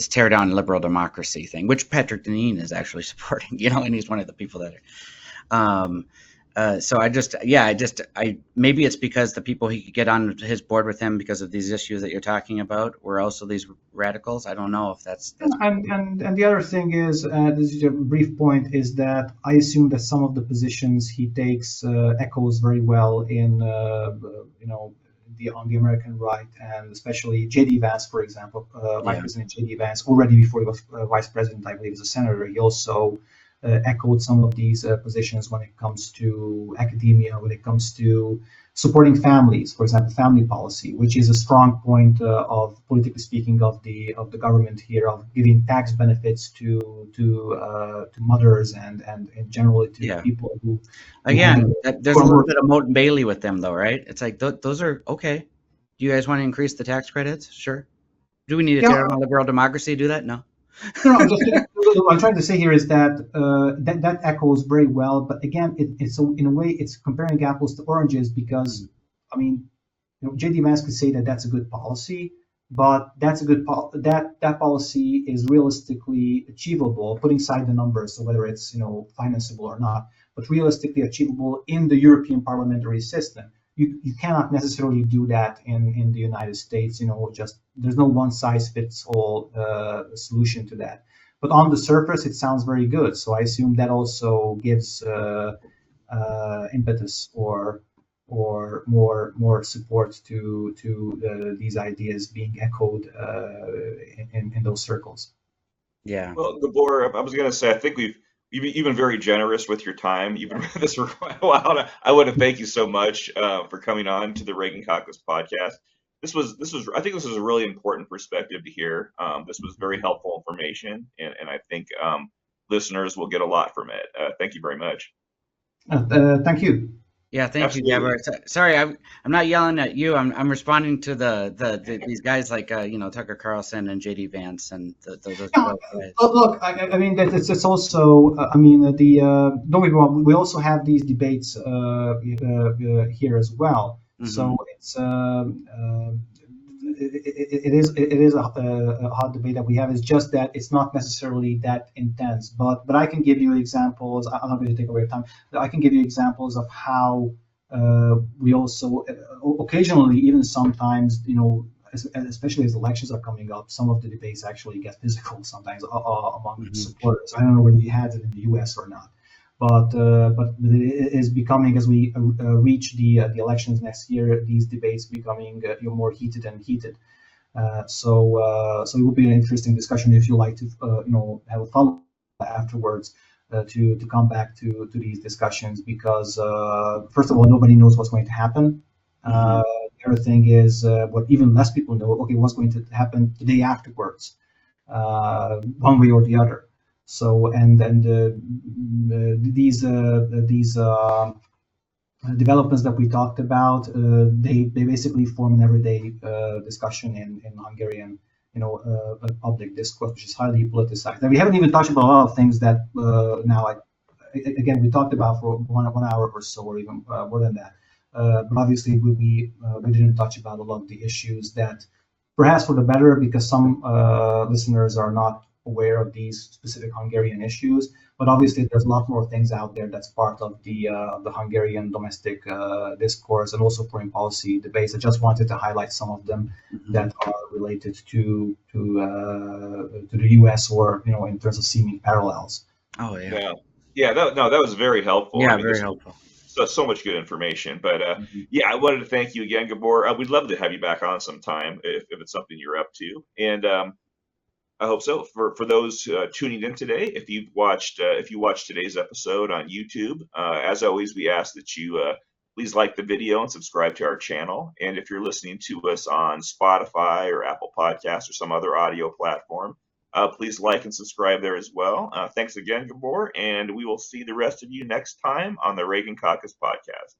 tear down liberal democracy thing, which Patrick Deneen is actually supporting, and he's one of the people that are. So I maybe it's because the people he could get on his board with him because of these issues that you're talking about were also these radicals. I don't know if that's and the other thing is, this is a brief point, is that I assume that some of the positions he takes echoes very well in on the American right, and especially J.D. Vance, for example, Vice President J.D. Vance, already before he was vice president, I believe, as a senator, he also echoed some of these positions when it comes to academia, when it comes to supporting families, for example, family policy, which is a strong point of, politically speaking, of the government here, of giving tax benefits to mothers and generally to people who again, there's a little bit of Moat and Bailey with them, though, right? It's like those are okay. Do you guys want to increase the tax credits? Sure. Do we need to tear down liberal democracy to do that? No. No, what I'm trying to say here is that that echoes very well, but again, it's in a way it's comparing apples to oranges, because I mean, JD Vance could say that that's a good policy, but that's a good that policy is realistically achievable, putting aside the numbers, so whether it's financeable or not, but realistically achievable in the European parliamentary system. You cannot necessarily do that in the United States. Just there's no one size fits all solution to that. But on the surface, it sounds very good. So I assume that also gives impetus or more support to these ideas being echoed in those circles. Yeah. Well, Gábor, I was going to say, I think you've been very generous with your time. You've been with us for quite a while. I want to thank you so much for coming on to the Reagan Caucus podcast. I think this was a really important perspective to hear. This was very helpful information, and I think listeners will get a lot from it. Thank you very much. Thank you. Yeah, thank you, Gábor. Sorry, I'm not yelling at you. I'm responding to these guys like Tucker Carlson and JD Vance and those guys. Look, I mean that it's also don't get me wrong. We also have these debates here as well. Mm-hmm. So it's it is a hot debate that we have. It's just that it's not necessarily that intense. But I can give you examples. I'm not going to take away your time. I can give you examples of how we also occasionally, even sometimes, especially as elections are coming up, some of the debates actually get physical sometimes among supporters. I don't know whether you had it in the U.S. or not. But it is becoming, as we reach the elections next year, these debates becoming more heated and heated. So it will be an interesting discussion if you like to have a follow afterwards to come back to these discussions, because first of all, nobody knows what's going to happen. The other thing is what even less people know. Okay, what's going to happen the day afterwards, one way or the other. So these developments that we talked about, they basically form an everyday discussion in Hungarian, public discourse, which is highly politicized. And we haven't even talked about a lot of things that now, again, we talked about for one hour or so, or even more than that. But obviously, we didn't touch about a lot of the issues that, perhaps for the better, because some listeners are not aware of these specific Hungarian issues, but obviously there's a lot more things out there that's part of the Hungarian domestic discourse and also foreign policy debates. I just wanted to highlight some of them that are related to the U.S. or in terms of seeming parallels. Oh yeah. That was very helpful. Yeah, very helpful. So much good information. But I wanted to thank you again, Gábor. We'd love to have you back on sometime if it's something you're up to. And I hope so. For those tuning in today, if you watched today's episode on YouTube, as always, we ask that you please like the video and subscribe to our channel. And if you're listening to us on Spotify or Apple Podcasts or some other audio platform, please like and subscribe there as well. Thanks again, Gábor, and we will see the rest of you next time on the Reagan Caucus podcast.